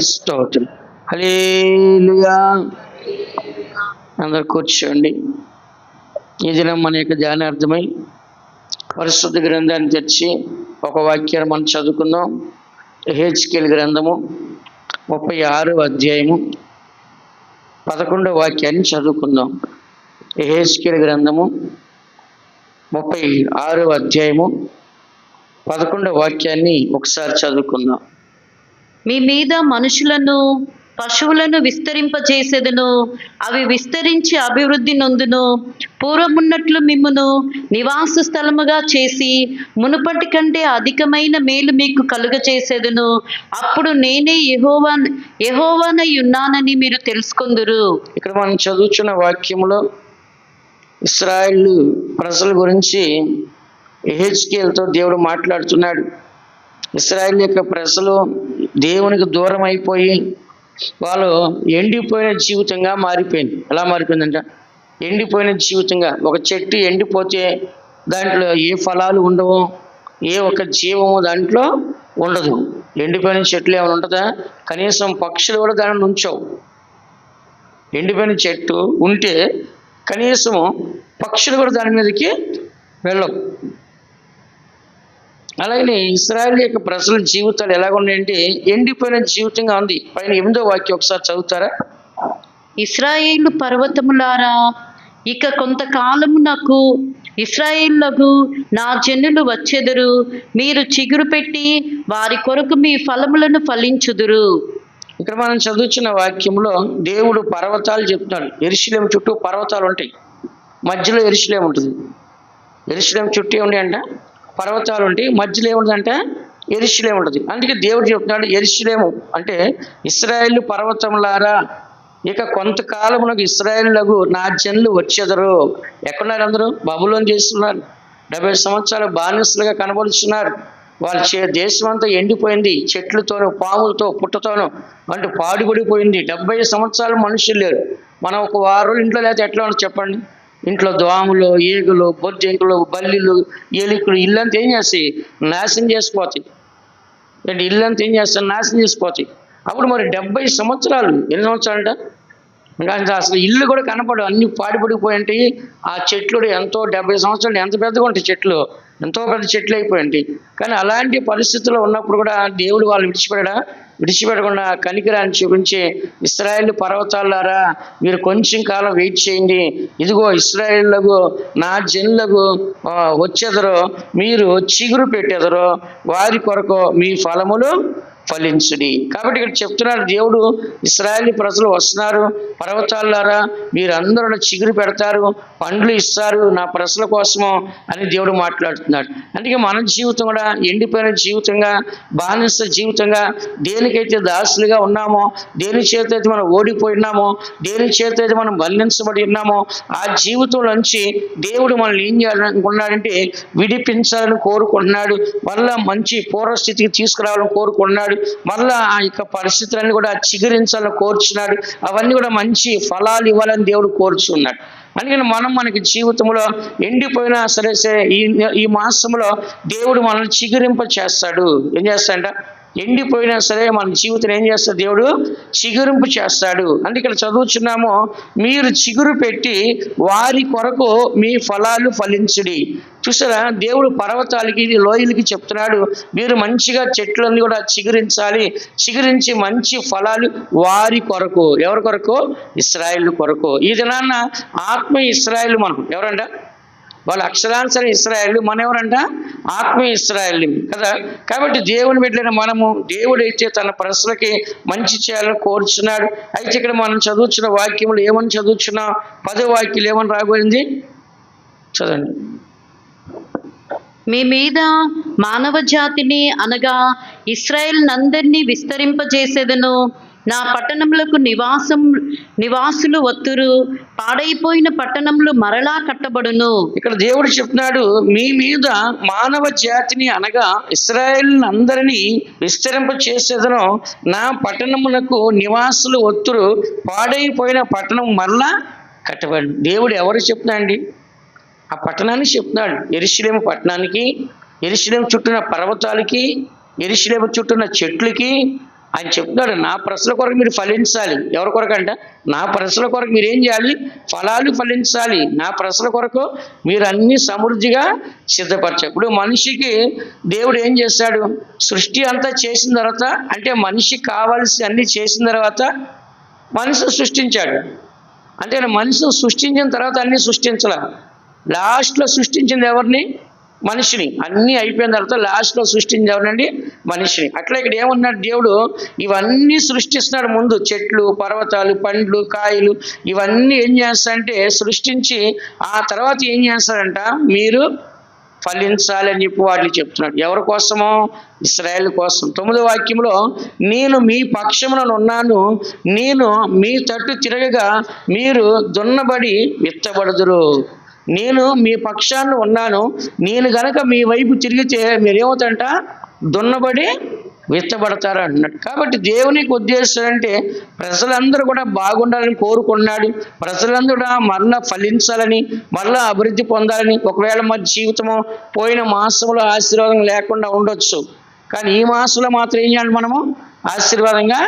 స్తోత్రం. హల్లెలూయా. అందరు కూర్చోండి. ఈ దినం మన యొక్క ధ్యానార్థమై పరిశుద్ధ గ్రంథాన్ని తెచ్చి ఒక వాక్యాన్ని మనం చదువుకుందాం. యెహెజ్కేలు గ్రంథము 36వ అధ్యాయము 11వ వాక్యాన్ని చదువుకుందాం. యెహెజ్కేలు గ్రంథము 36వ అధ్యాయము 11వ వాక్యాన్ని ఒకసారి చదువుకుందాం. మీ మీద మనుషులను పశువులను విస్తరింపజేసేదను, అవి విస్తరించి అభివృద్ధి నొందును. పూర్వమున్నట్లు మిమ్మును నివాస స్థలముగా చేసి మునుపటి కంటే అధికమైన మేలు మీకు కలుగచేసేదను. అప్పుడు నేనే యెహోవానై ఉన్నానని మీరు తెలుసుకొందురు. ఇక్కడ మనం చదువుతున్న వాక్యంలో ఇశ్రాయేలు ప్రజల గురించి యెహెజ్కేలుతో దేవుడు మాట్లాడుతున్నాడు. ఇశ్రాయేలు యొక్క ప్రజలు దేవునికి దూరం అయిపోయి వాళ్ళు ఎండిపోయిన జీవితంగా మారిపోయింది. ఎలా మారిపోయిందంట? ఎండిపోయిన జీవితంగా. ఒక చెట్టు ఎండిపోతే దాంట్లో ఏ ఫలాలు ఉండవు, ఏ ఒక జీవము దాంట్లో ఉండదు. ఎండిపోయిన చెట్లు ఏమైనా ఉంటుందా? కనీసం పక్షులు కూడా దాన్ని ఉంచవు. ఎండిపోయిన చెట్టు ఉంటే కనీసం పక్షులు కూడా దాని మీదకి వెళ్ళవు. అలాగే ఇశ్రాయేలు యొక్క ప్రజల జీవితాలు ఎలాగున్నాయంటే ఎండిపోయిన జీవితంగా ఉంది. పైన 8వ వాక్యం ఒకసారి చదువుతారా? ఇశ్రాయేలు పర్వతములారా, ఇక కొంతకాలము నాకు ఇశ్రాయేలులకు నా జనులు వచ్చెదరు. మీరు చిగురు పెట్టి వారి కొరకు మీ ఫలములను ఫలించుదురు. ఇక్కడ మనం చదువుతున్న వాక్యంలో దేవుడు పర్వతాలు చెప్తున్నాడు. యెరూషలేము చుట్టూ పర్వతాలు ఉంటాయి, మధ్యలో యెరూషలేము ఉంటుంది. యెరూషలేము చుట్టూ ఏముంటాయి అంట? పర్వతాలు ఉంటాయి, మధ్యలో ఏముంటుందంటే యెరూషలేము ఉంటుంది. అందుకే దేవుడు చెప్తున్నాడు యెరూషలేము అంటే ఇశ్రాయేలు పర్వతములారా, ఇక కొంతకాలమునకు ఇశ్రాయేలులకు నా జనులు వచ్చేదరు. ఎక్కడున్నారు అందరూ? బబులోను చేస్తున్నారు. 70 సంవత్సరాలు బానిసలుగా కనబడుతున్నారు. వాళ్ళ దేశం అంతా ఎండిపోయింది, చెట్లతోనూ పాములతో పుట్టతోనూ అంటే పాడుపడిపోయింది. 70 సంవత్సరాలు మనుషులు లేరు. మనం ఒక వారం ఇంట్లో లేకపోతే ఎట్లా ఉంటుంది చెప్పండి? ఇంట్లో దోమలు, ఈగలు, బొద్దింకలు, బల్లిలు, ఎలుకలు ఇల్లంతా ఏం చేస్తాయి? నాశనం చేసిపోతాయి. అంటే ఇల్లంతా ఏం చేస్తాయి? నాశనం చేసిపోతాయి. అప్పుడు మరి 70 సంవత్సరాలు, ఎన్ని సంవత్సరాలు అంట? ఇంకా అసలు ఇల్లు కూడా కనపడవు, అన్ని పాడిపడిపోయి ఉంటాయి. ఆ చెట్లు ఎంతో 70 సంవత్సరాలు ఎంత పెద్దగా ఉంటాయి చెట్లు, ఎంతో పెద్ద చెట్లు అయిపోయి ఉంటాయి. కానీ అలాంటి పరిస్థితుల్లో ఉన్నప్పుడు కూడా దేవుడు వాళ్ళు విడిచిపెట్టకుండా కనికరాన్ని చూపించి ఇశ్రాయేలు పర్వతాలారా, మీరు కొంచెం కాలం వెయిట్ చేయండి. ఇదిగో ఇశ్రాయేలులకు నా జనులకు వచ్చేదరో, మీరు చిగురు పెట్టేదరో, వారి కొరకు మీ ఫలములు ఫలించుడి. కాబట్టి ఇక్కడ చెప్తున్నారు దేవుడు, ఇశ్రాయేలు ప్రజలు వస్తున్నారు, పర్వతాలారా మీరందరూ చిగురు పెడతారు, పండ్లు ఇస్తారు నా ప్రజల కోసము అని దేవుడు మాట్లాడుతున్నాడు. అందుకే మన జీవితం కూడా ఎండిపోయిన జీవితంగా, బానిస జీవితంగా, దేనికైతే దాసులుగా ఉన్నామో, దేని చేత అయితే మనం ఓడిపోయినామో, దేని చేత అయితే మనం బంధించబడి ఉన్నామో, ఆ జీవితంలోంచి దేవుడు మనల్ని ఏం చేయాలనుకున్నాడంటే విడిపించాలని కోరుకుంటున్నాడు. మళ్ళా మంచి పూర్వస్థితికి తీసుకురావాలని కోరుకుంటున్నాడు. మళ్ళా ఆ యొక్క పరిస్థితులన్నీ కూడా చిగురించాలని కోరుచున్నాడు. అవన్నీ కూడా మంచి ఫలాలు ఇవ్వాలని దేవుడు కోరుచున్నాడు. అందుకని మనకి జీవితంలో ఎండిపోయినా సరే ఈ మాసంలో దేవుడు మనల్ని చిగురింప చేస్తాడు. ఏం చేస్తాడంట? ఎండిపోయినా సరే మన జీవితం ఏం చేస్తాడు? దేవుడు చిగురింపు చేస్తాడు. అందుకే ఇక్కడ చదువుచున్నాము, మీరు చిగురు పెట్టి వారి కొరకు మీ ఫలాలు ఫలించుడి. చూసారా, దేవుడు పర్వతాలకి లోయలకి చెప్తున్నాడు, మీరు మంచిగా చెట్లన్నీ కూడా చిగురించి మంచి ఫలాలు వారి కొరకు. ఎవరి కొరకు? ఇశ్రాయేలు కొరకు. ఈ దినాన్న ఆత్మీయ ఇశ్రాయేలు మనం ఎవరంట? వాళ్ళు అక్షరానుసారం ఇశ్రాయేలు, మన ఎవరంట? ఆత్మీయ ఇశ్రాయేలు కదా. కాబట్టి దేవుని బిడ్డలైన మనము, దేవుడైతే తన ప్రజలకి మంచి చేయాలని కోరుచున్నాడు. అయితే ఇక్కడ మనం చదువుతున్న వాక్యములు ఏమని చదువుతున్నాం? 10వ వాక్యం ఏమని రాబోయింది? చదవండి. మీ మీద మానవ జాతిని అనగా ఇశ్రాయేలునందరినీ విస్తరింపజేసేదను. నా పట్టణములకు నివాసులు వత్తురు. పాడైపోయిన పట్టణములు మరలా కట్టబడును. ఇక్కడ దేవుడు చెప్తున్నాడు, మీ మీద మానవ జాతిని అనగా ఇశ్రాయేలునందరినీ విస్తరింప చేసేదను. నా పట్టణములకు నివాసులు వత్తురు. పాడైపోయిన పట్టణం మరలా కట్టబడి. దేవుడు ఎవరు చెప్తున్నాండి? ఆ పట్టణాన్ని చెప్తున్నాడు. యెరూషలేము పట్టణానికి, యెరూషలేము చుట్టూన్న పర్వతాలకి, యెరూషలేము చుట్టూన్న చెట్లకి, ఆయన చెప్తున్నాడు, నా ప్రశ్నల కొరకు మీరు ఫలించాలి. ఎవరి కొరకు అంట? నా ప్రశ్నల కొరకు మీరు ఏం చేయాలి? ఫలాలు ఫలించాలి. నా ప్రశ్నల కొరకు మీరు అన్ని సమృద్ధిగా సిద్ధపరచాలి. ఇప్పుడు మనిషికి దేవుడు ఏం చేశాడు? సృష్టి అంతా చేసిన తర్వాత, అంటే మనిషికి కావాల్సి అన్ని చేసిన తర్వాత మనిషిని సృష్టించాడు. అంటే మనిషిని సృష్టించిన తర్వాత అన్ని సృష్టించాల. లాస్ట్లో సృష్టించింది ఎవరిని? మనిషిని. అన్నీ అయిపోయిన తర్వాత లాస్ట్లో సృష్టించింది ఎవరినండి? మనిషిని. అట్లా ఇక్కడ ఏమన్నాడు దేవుడు? ఇవన్నీ సృష్టిస్తున్నాడు. ముందు చెట్లు, పర్వతాలు, పండ్లు, కాయలు ఇవన్నీ ఏం చేస్తాడంటే సృష్టించి ఆ తర్వాత ఏం చేస్తాడంట? మీరు ఫలించాలని చెప్పి వాటిని చెప్తున్నాడు. ఎవరి కోసమో? ఇశ్రాయేలు కోసం. 9వ వాక్యంలో, నేను మీ పక్షమున ఉన్నాను, నేను మీ తట్టు తిరగగా మీరు దున్నబడి విత్తబడుదురు. నేను మీ పక్షాన్ని ఉన్నాను, నేను గనక మీ వైపు తిరిగితే మీరేమవుతారంట? దున్నబడి విత్తబడతారు అంటున్నాడు. కాబట్టి దేవునికి ఉద్దేశం అంటే ప్రజలందరూ కూడా బాగుండాలని కోరుకున్నాడు. ప్రజలందరూ కూడా మరలా ఫలించాలని, మరలా అభివృద్ధి పొందాలని. ఒకవేళ మన జీవితము పోయిన మాసంలో ఆశీర్వాదం లేకుండా ఉండొచ్చు, కానీ ఈ మాసంలో మాత్రం ఏం చేయాలి? మనము ఆశీర్వాదంగా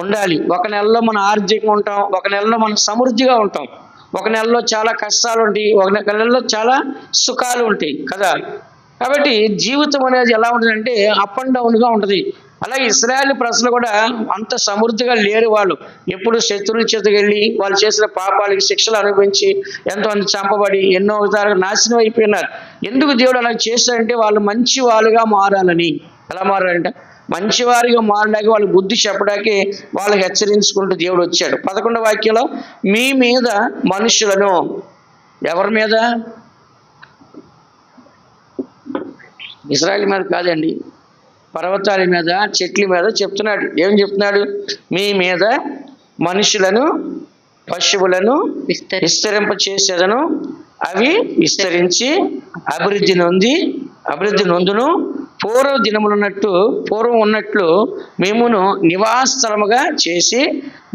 ఉండాలి. ఒక నెలలో మనం ఆరోగ్యంగా ఉంటాం, ఒక నెలలో మనం సమృద్ధిగా ఉంటాం, ఒక నెలలో చాలా కష్టాలు ఉంటాయి, ఒక నెలలో చాలా సుఖాలు ఉంటాయి కదా. కాబట్టి జీవితం అనేది ఎలా ఉంటుందంటే అప్ అండ్ డౌన్గా ఉంటుంది. అలాగే ఇశ్రాయేల్ ప్రజలు కూడా అంత సమృద్ధిగా లేరు. వాళ్ళు ఎప్పుడు శత్రువుల చేతికి వెళ్ళి వాళ్ళు చేసిన పాపాలకి శిక్షలు అనుభవించి ఎంతోమంది చంపబడి ఎన్నో విధాలుగా నాశనం అయిపోయినారు. ఎందుకు దేవుడు అలా చేశాడంటే వాళ్ళు మంచి వాళ్ళుగా మారాలని. ఎలా మారాలంటే మంచివారిగా మారడానికి, వాళ్ళకి బుద్ధి చెప్పడానికి, వాళ్ళకి హెచ్చరించుకుంటూ దేవుడు వచ్చాడు. 11వ వాక్యంలో, మీ మీద మనుషులను, ఎవరి మీద? ఇశ్రాయేలు మీద కాదండి, పర్వతాల మీద, చెట్ల మీద చెప్తున్నాడు. ఏం చెప్తున్నాడు? మీ మీద మనుషులను, పశువులను విస్తరింప చేసేదను, అవి విస్తరించి అభివృద్ధి నొందును. పూర్వం ఉన్నట్లు మేమును నివాసస్థలముగా చేసి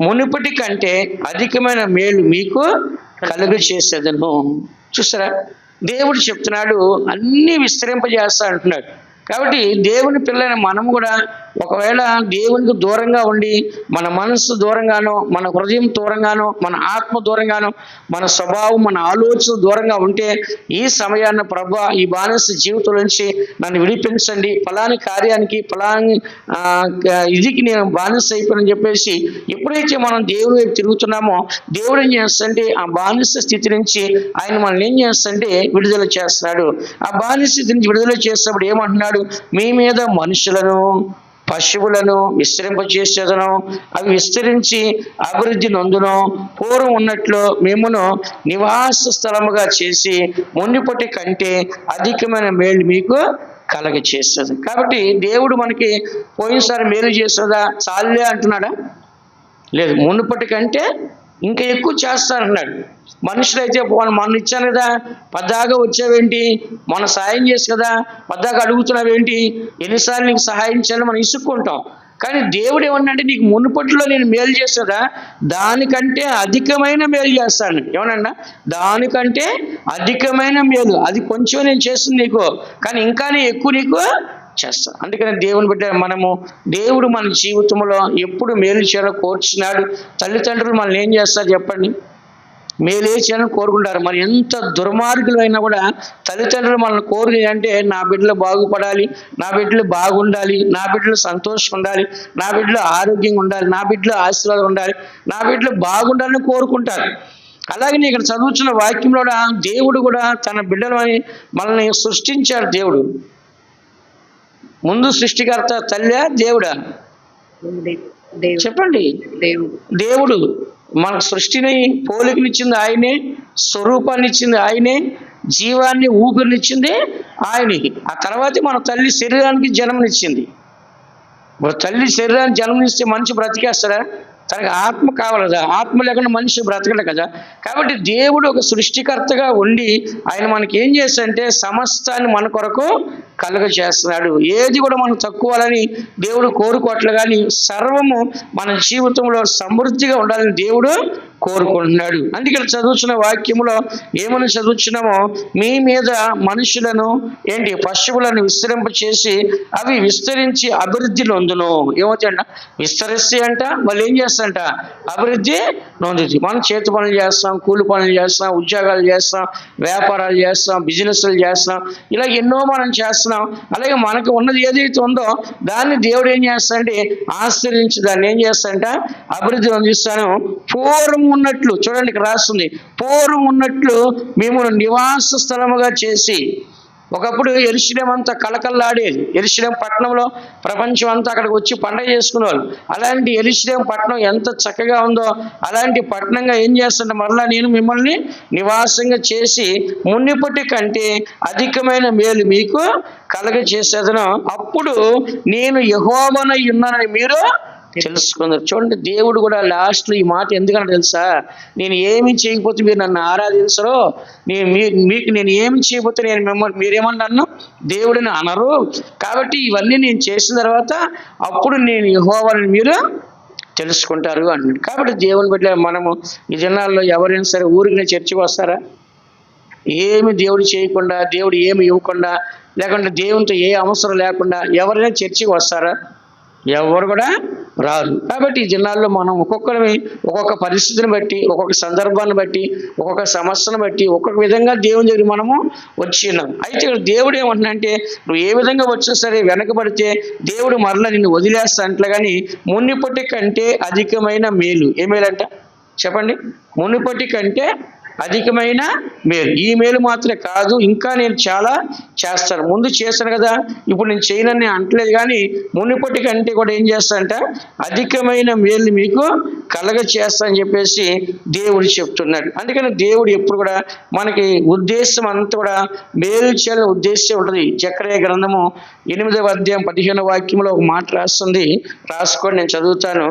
మునుపటి కంటే అధికమైన మేలు మీకు కలుగు చేసేదను. చూసారా, దేవుడు చెప్తున్నాడు అన్నీ విస్తరింపజేస్తా అంటున్నాడు. కాబట్టి దేవుని పిల్లైన మనం కూడా ఒకవేళ దేవునికి దూరంగా ఉండి మన మనస్సు దూరంగానో, మన హృదయం దూరంగానో, మన ఆత్మ దూరంగానో, మన స్వభావం, మన ఆలోచన దూరంగా ఉంటే ఈ సమయాన్ని ప్రభువా ఈ బానిస జీవితం నుంచి నన్ను విడిపించండి, ఫలాని కార్యానికి ఫలాని ఇదికి నేను బానిస అయిపోయానని చెప్పేసి ఎప్పుడైతే మనం దేవుని వైపు తిరుగుతున్నామో దేవుడు ఏం చేస్తాడంటే ఆ బానిస స్థితి నుంచి ఆయన మనల్ని ఏం చేస్తాడంటే విడుదల చేస్తున్నాడు. ఆ బానిస స్థితి నుంచి విడుదల చేసినప్పుడు ఏమంటున్నాడు? మీ మీద మనుషులను, పశువులను విస్తరింపజేసేదను, అవి విస్తరించి అభివృద్ధి నొందును. పూర్వం ఉన్నట్లు మేమును నివాస స్థలముగా చేసి మునుపటి కంటే అధికమైన మేలు మీకు కలగ చేస్తుంది. కాబట్టి దేవుడు మనకి పోయినసారి మేలు చేస్తుందా? చాలే అంటున్నాడా? లేదు, మునుపటి కంటే ఇంకా ఎక్కువ చేస్తారన్నాడు. మనుషులైతే మనం ఇచ్చాను కదా, పద్దాగా వచ్చావేంటి, మన సాయం చేసి కదా పద్దాగా అడుగుతున్నావేంటి, ఎన్నిసార్లు నీకు సహాయం చేయాలని మనం ఇసుక్కుంటాం. కానీ దేవుడు ఏమన్నాడంటే నీకు మునుపట్లో నేను మేలు చేస్తుందా, దానికంటే అధికమైన మేలు చేస్తాను. ఏమన్నా? దానికంటే అధికమైన మేలు, అది కొంచెం నేను చేస్తుంది నీకు, కానీ ఇంకా నేను ఎక్కువ నీకు చేస్తా. అందుకని దేవుని బిడ్డ మనము, దేవుడు మన జీవితంలో ఎప్పుడు మేలు చేయాలో కోరుచున్నాడు. తల్లిదండ్రులు మనల్ని ఏం చేస్తారు చెప్పండి? మేలే చేయాలని కోరుకుంటారు. మరి ఎంత దుర్మార్గులు అయినా కూడా తల్లిదండ్రులు మనల్ని కోరుకుని అంటే నా బిడ్డలు బాగుపడాలి, నా బిడ్డలు బాగుండాలి, నా బిడ్డలు సంతోషంగా ఉండాలి, నా బిడ్డలు ఆరోగ్యంగా ఉండాలి, నా బిడ్డలు ఆశీర్వాదం ఉండాలి, నా బిడ్డలు బాగుండాలని కోరుకుంటారు. అలాగే ఇక్కడ చదువుతున్న వాక్యంలో దేవుడు కూడా తన బిడ్డలని మనల్ని సృష్టించాడు. దేవుడు ముందు సృష్టికర్త తల్లి దేవుడా? చెప్పండి. దేవుడు మనకు సృష్టిని పోలికనిచ్చింది ఆయనే, స్వరూపాన్ని ఇచ్చింది ఆయనే, జీవాన్ని ఊపిరినిచ్చింది ఆయనే. ఆ తర్వాత మన తల్లి శరీరానికి జన్మనిచ్చింది. తల్లి శరీరానికి జన్మనిస్తే మనిషి బ్రతికేస్తాడా? తనకు ఆత్మ కావాలి కదా, ఆత్మ లేకుండా మనిషి బ్రతకడు కదా. కాబట్టి దేవుడు ఒక సృష్టికర్తగా ఉండి ఆయన మనకి ఏం చేస్తాడంటే సమస్తాన్ని మన కొరకు కలుగ చేస్తున్నాడు. ఏది కూడా మనం తక్కువాలని దేవుడు కోరుకోవట్లే, కానీ సర్వము మన జీవితంలో సమృద్ధిగా ఉండాలని దేవుడు కోరుకుంటున్నాడు. అందుకని చదువుతున్న వాక్యములో ఏమని చదువుతున్నామో, మీ మీద మనుషులను పశువులను విస్తరింప చేసి అవి విస్తరించి అభివృద్ధి నొందును. ఏమవుతాయంట? విస్తరిస్తే అంట వాళ్ళు ఏం చేస్తారంట? అభివృద్ధి నొందుతుంది. మనం చేతి పనులు చేస్తాం, కూలి పనులు చేస్తాం, ఉద్యోగాలు చేస్తాం, వ్యాపారాలు చేస్తాం, బిజినెస్లు చేస్తాం, ఇలా ఎన్నో మనం చేస్తున్నాం. అలాగే మనకు ఉన్నది ఏదైతే ఉందో దాన్ని దేవుడు ఏం చేస్తాడంటే ఆశ్రయించి దాన్ని ఏం చేస్తాడంట అభివృద్ధి నొందిస్తాను. పూర్వం ఉన్నట్లు, చూడండి ఇక్కడ రాస్తుంది, పూర్వం ఉన్నట్లు మేము నివాస స్థలముగా చేసి. ఒకప్పుడు యెరూషలేము అంతా కళకళలాడేది. యెరూషలేము పట్టణంలో ప్రపంచం అంతా అక్కడికి వచ్చి పండగ చేసుకునేవాళ్ళు. అలాంటి యెరూషలేము పట్టణం ఎంత చక్కగా ఉందో అలాంటి పట్టణంగా ఏం చేస్తుంటే మరలా నేను మిమ్మల్ని నివాసంగా చేసి మునిపటి కంటే అధికమైన మేలు మీకు కలగ చేసేదను. అప్పుడు నేను యెహోవానై ఉన్నానని మీరు తెలుసుకుందరు. చూడండి, దేవుడు కూడా లాస్ట్లో ఈ మాట ఎందుకంటే తెలుసా, నేను ఏమి చేయకపోతే మీరు నన్ను ఆరాధించరు, మీకు నేను ఏమి చేయకపోతే నేను మీరేమన్నా నన్ను దేవుడిని అనరు, కాబట్టి ఇవన్నీ నేను చేసిన తర్వాత అప్పుడు నేను యెహోవాని మీరు తెలుసుకుంటారు అన్నాడు. కాబట్టి దేవుని బిడ్డ మనము ఈ దినాల్లో ఎవరైనా సరే ఊరికి చర్చికి వస్తారా? ఏమి దేవుడు చేయకుండా, దేవుడు ఏమి ఇవ్వకుండా, లేకుంటే దేవునితో ఏ అవసరం లేకుండా ఎవరైనా చర్చికి వస్తారా? ఎవరు కూడా రారు. కాబట్టి ఈ దినాల్లో మనం ఒక్కొక్క పరిస్థితిని బట్టి, ఒక్కొక్క సందర్భాన్ని బట్టి, ఒక్కొక్క సమస్యను బట్టి ఒక్కొక్క విధంగా దేవుని దగ్గర మనము వచ్చినాం. అయితే ఇక్కడ దేవుడు ఏమంటున్నాడంటే, నువ్వు ఏ విధంగా వచ్చినా సరే వెనకబడితే దేవుడు మరలా నిన్ను వదిలేస్తా అంటలే, కానీ మునిపటి కంటే అధికమైన మేలు. ఏ మేలంట చెప్పండి? మునిపటి కంటే అధికమైన మేలు. ఈ మేలు మాత్రమే కాదు, ఇంకా నేను చాలా చేస్తాను. ముందు చేస్తాను కదా, ఇప్పుడు నేను చేయనని అంటలేదు, కానీ మునిపటి కంటే కూడా ఏం చేస్తానంట అధికమైన మేలు మీకు కలగ చేస్తా అని చెప్పేసి దేవుడు చెప్తున్నాడు. అందుకని దేవుడు ఎప్పుడు కూడా మనకి ఉద్దేశం అంతా కూడా మేలు చేయాలని ఉద్దేశం ఉంటుంది. జకర్యా గ్రంథము 8వ అధ్యాయం 15వ వాక్యంలో ఒక మాట రాస్తుంది, రాసుకోండి, నేను చదువుతాను.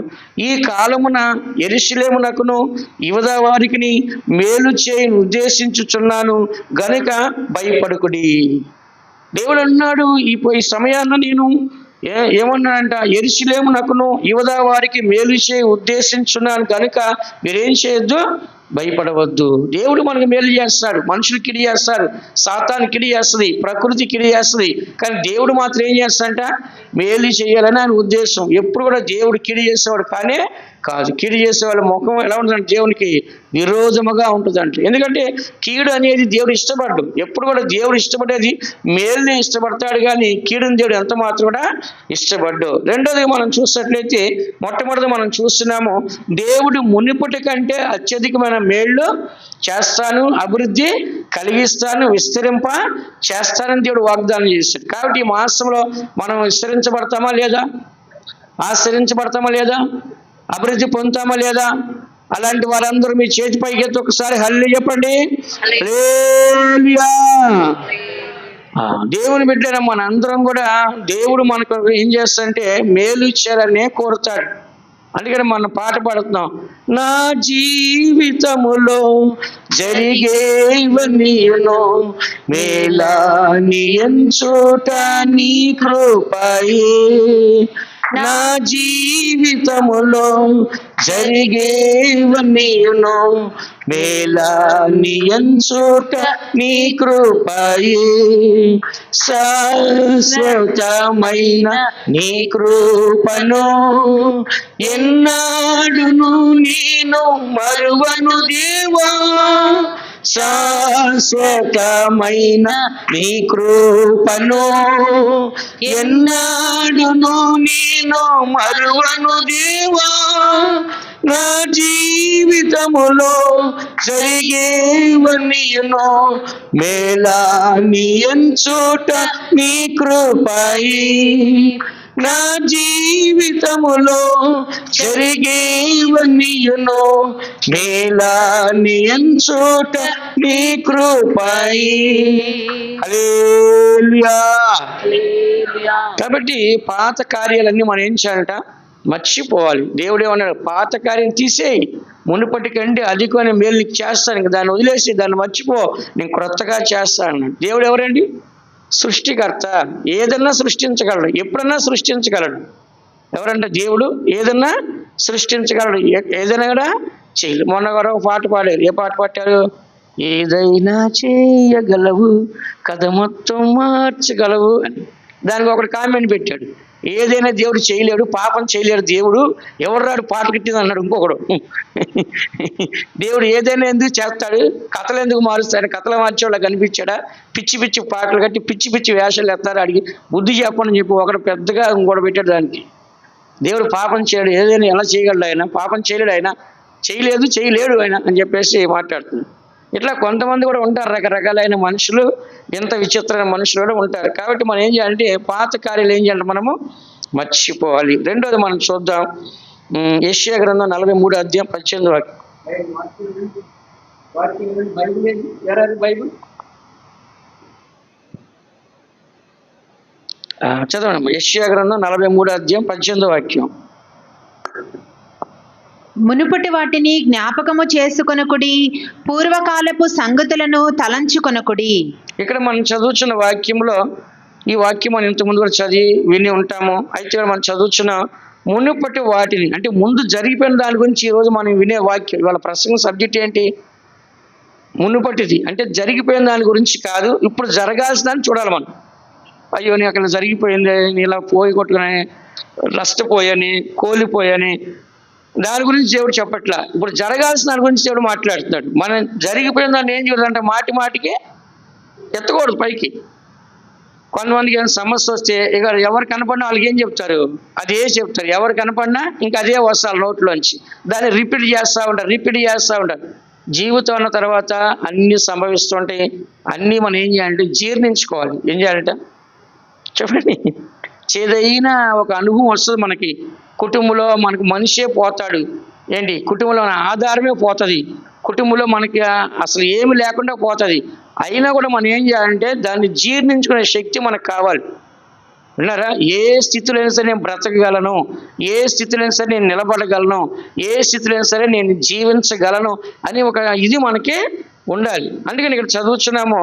ఈ కాలమున యెరూషలేమునకును యూదా వారికి మేలు చేయని ఉద్దేశించుచున్నాను గనుక భయపడకుడి. దేవుడు అన్నాడు, ఈ సమయాన్ని నేను ఏమన్నాడంట, యెరూషలేమునకును యూదా వారికి మేలు చేయి ఉద్దేశించున్నాను కనుక మీరేం చేయొద్దు, భయపడవద్దు. దేవుడు మనకు మేలు చేస్తాడు, మనుషులు కిడి చేస్తారు, సాతాను కిడి చేస్తుంది, ప్రకృతి కిడి చేస్తుంది, కానీ దేవుడు మాత్రం ఏం చేస్తాడంట మేలు చేయాలని ఆయన ఉద్దేశం. ఎప్పుడు కూడా దేవుడు కిడి చేసేవాడు కానీ కాదు. కీడు చేసే వాళ్ళ ముఖం ఎలా ఉంటుందంటే దేవునికి విరోధముగా ఉంటుందంట. ఎందుకంటే కీడు అనేది దేవుడు ఇష్టపడ్డు. ఎప్పుడు కూడా దేవుడు ఇష్టపడేది మేలునే ఇష్టపడతాడు, కానీ కీడుని దేవుడు ఎంత మాత్రం కూడా ఇష్టపడ్డు. రెండోది మనం చూసినట్లయితే, మొట్టమొదటి మనం చూస్తున్నాము, దేవుడు మునిపటి కంటే అత్యధికమైన మేళ్ళు చేస్తాను, అభివృద్ధి కలిగిస్తాను, విస్తరింప చేస్తానని దేవుడు వాగ్దానం చేశాడు. కాబట్టి ఈ మాసంలో మనం విస్తరించబడతామా లేదా? ఆశ్రయించబడతామా లేదా? అభివృద్ధి పొందుతామా లేదా? అలాంటి వారందరూ మీ చేతి పైకి ఎత్తి ఒకసారి హల్లెలూయా చెప్పండి. హల్లెలూయా. దేవుని బిడ్డన మన అందరం కూడా దేవుడు మనకు ఏం చేస్తాడంటే మేలు ఇచ్చారనే కోరుతాడు. అందుకని మనం పాట పాడుతున్నాం, నా జీవితములో జరిగేవన్నీను మేలాని ఎంచోట నీ కృపయే. నా జీవితములో జరిగేవన్నీను మేలాని ఎంచోట నీ కృపయే. శాశ్వతమైన నీ కృపను ఎన్నాడును నేను మరువను దేవా. శాశ్వతమైన నీ కృపను ఎన్నాడును నేను మరువను దేవా. నా జీవితములో జరిగేవన్నీను మేలాని ఎంచోట నీ కృపయే. నా జీవితములో జరిగేవన్నీను మేలాని ఎంచోట నీ కృపయే. హల్లెలూయా. కాబట్టి పాత కార్యాలన్నీ మనం ఏం చేయాలంట మర్చిపోవాలి. దేవుడు ఏమన్నాడు, పాత కార్యం తీసేయి, మునుపటి కంటే అధికమైన మేలు నీకు చేస్తాను, ఇంకా దాన్ని వదిలేసి దాన్ని మర్చిపో, నేను క్రొత్తగా చేస్తాను అన్నాడు. దేవుడు ఎవరండి? సృష్టికర్త, ఏదన్నా సృష్టించగలడు, ఎప్పుడన్నా సృష్టించగలడు. ఎవరంటే దేవుడు ఏదన్నా సృష్టించగలడు, ఏదైనా కూడా చేయలేదు. మొన్న కూడా ఒక పాట పాడారు. ఏ పాట పాడారు? ఏదైనా చేయగలవు, కథ మొత్తం మార్చగలవు అని. దానికి ఒకటి కామెంట్ పెట్టాడు, ఏదైనా దేవుడు చేయలేడు, పాపం చేయలేడు దేవుడు, ఎవరు రాడు పాట కట్టింది అన్నాడు ఇంకొకడు. దేవుడు ఏదైనా ఎందుకు చేస్తాడు, కథలు ఎందుకు మారుస్తాడు, కథలు మార్చేవాళ్ళకి కనిపించాడా? పిచ్చి పిచ్చి పాటలు కట్టి పిచ్చి పిచ్చి వేషాలు ఎత్తారు, అడిగి బుద్ధి చెప్పని చెప్పి ఒకడు పెద్దగా ఇంకోటి పెట్టాడు దానికి. దేవుడు పాపం చేయడు, ఏదైనా ఎలా చేయగలడు ఆయన, పాపం చేయలేడు ఆయన, చేయలేడు ఆయన అని చెప్పేసి మాట్లాడుతున్నాడు. ఇట్లా కొంతమంది కూడా ఉంటారు, రకరకాలైన మనుషులు, ఎంత విచిత్రమైన మనుషులు కూడా ఉంటారు. కాబట్టి మనం ఏం చేయాలంటే పాత కార్యాలు ఏం చేయాలంటే మనము మర్చిపోవాలి. రెండోది మనం చూద్దాం, యెషయా గ్రంథం 43 అధ్యాయం 18 బైబిల్ చదవండి. యెషయా గ్రంథం 43 అధ్యాయం 18 వాక్యం. మునుపటి వాటిని జ్ఞాపకము చేసుకొనకుడి, పూర్వకాలపు సంగతులను తలంచుకొనకుడి. ఇక్కడ మనం చదువుతున్న వాక్యంలో, ఈ వాక్యం మనం ఇంతకుముందు కూడా చదివి విని ఉంటాము. అయితే మనం చదువుతున్న మునుపటి వాటిని అంటే ముందు జరిగిపోయిన దాని గురించి ఈరోజు మనం వినే వాక్యం. ఇవాళ ప్రసంగం సబ్జెక్ట్ ఏంటి? మునుపటిది అంటే జరిగిపోయిన దాని గురించి కాదు, ఇప్పుడు జరగాల్సిందని చూడాలి మనం. అయ్యో నీ అక్కడ జరిగిపోయింది, నీ ఇలా పోయి కొట్టుకుని నష్టపోయాని, కోల్పోయాని, దాని గురించి దేవుడు చెప్పట్లా. ఇప్పుడు జరగాల్సిన దాని గురించి దేవుడు మాట్లాడుతున్నాడు. మనం జరిగిపోయిన దాన్ని ఏం చేయాలంటే మాటి మాటికి ఎత్తకూడదు పైకి. కొంతమందికి ఏమైనా సమస్య వస్తే ఇక ఎవరు కనపడినా వాళ్ళకి ఏం చెప్తారు, అదే చెప్తారు. ఎవరు కనపడినా ఇంకా అదే వస్తారు నోట్లోంచి. దాన్ని రిపీట్ చేస్తూ ఉంటారు. జీవితం అన్న తర్వాత అన్నీ సంభవిస్తుంటాయి. అన్నీ మనం ఏం చేయాలంటే జీర్ణించుకోవాలి. ఏం చేయాలంట చెప్పండి. చేదైనా ఒక అనుభవం వస్తుంది మనకి. కుటుంబంలో మనకు మనిషే పోతాడు, ఏంటి కుటుంబంలో ఆధారమే పోతుంది, కుటుంబంలో మనకి అసలు ఏమి లేకుండా పోతుంది. అయినా కూడా మనం ఏం చేయాలంటే దాన్ని జీర్ణించుకునే శక్తి మనకు కావాలి. విన్నారా? ఏ స్థితిలో అయినా సరే నేను బ్రతకగలను, ఏ స్థితిలో అయినా సరే నేను నిలబడగలను, ఏ స్థితిలో అయినా సరే నేను జీవించగలను అని ఒక ఇది మనకి ఉండాలి. అందుకని ఇక్కడ చదువుతున్నాము,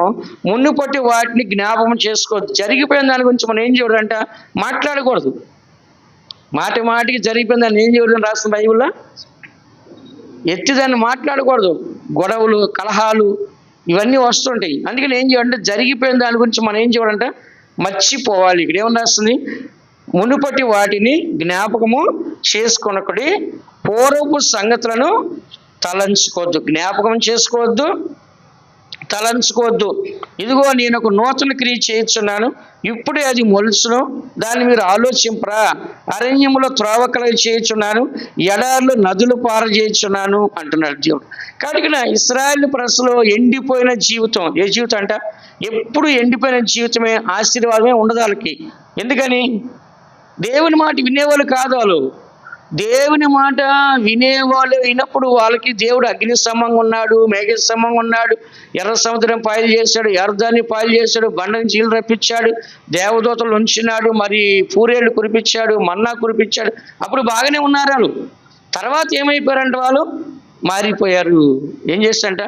మునుపటి వాటిని జ్ఞాపకం చేసుకోవద్దు. జరిగిపోయిన దాని గురించి మనం ఏం చేయడంట మాట్లాడకూడదు. మాటి మాటికి జరిగిపోయిన దాన్ని ఏం చేయడం రాసిన బైబిల్లో, ఎత్తిదాన్ని మాట్లాడకూడదు. గొడవలు, కలహాలు ఇవన్నీ వస్తుంటాయి. అందుకని ఏం చేయాలంటే జరిగిపోయిన దాని గురించి మనం ఏం చేయాలంటే మర్చిపోవాలి. ఇక్కడ ఏమని రాస్తుంది? మునుపటి వాటిని జ్ఞాపకము చేసుకొనకుడి, పూర్వపు సంగతులను తలంచుకోవద్దు. జ్ఞాపకం చేసుకోవద్దు, తలంచుకోవద్దు. ఇదిగో నేను ఒక నూతన క్రియ చేయించున్నాను, ఇప్పుడే అది మొలుచును, దాన్ని మీరు ఆలోచింపరా. అరణ్యములో త్రోవ కలగ చేయించున్నాను, ఎడార్లు నదులు పారజేయించున్నాను అంటున్నాడు దేవుడు. కాబట్టి ఇశ్రాయేలు ప్రజలు ఎండిపోయిన జీవితం, ఏ జీవితం అంట? ఎప్పుడు ఎండిపోయిన జీవితమే, ఆశీర్వాదమే ఉండదు వాళ్ళకి. ఎందుకని? దేవుని మాట వినేవాళ్ళు కాదు వాళ్ళు. దేవుని మాట వినేవాళ్ళు అయినప్పుడు వాళ్ళకి దేవుడు అగ్ని స్తంభంగా ఉన్నాడు, మేఘ స్తంభంగా ఉన్నాడు, ఎర్ర సముద్రం పాయలు చేశాడు, ఎర్రదాన్ని పాయలు చేశాడు, బండని చీలు రప్పించాడు, దేవదూతలు ఉంచినాడు, మరి పూరేళ్ళు కురిపించాడు, మన్నా కురిపించాడు. అప్పుడు బాగానే ఉన్నారు వాళ్ళు. తర్వాత ఏమైపోయారంటే వాళ్ళు మారిపోయారు. ఏం చేస్తారంట?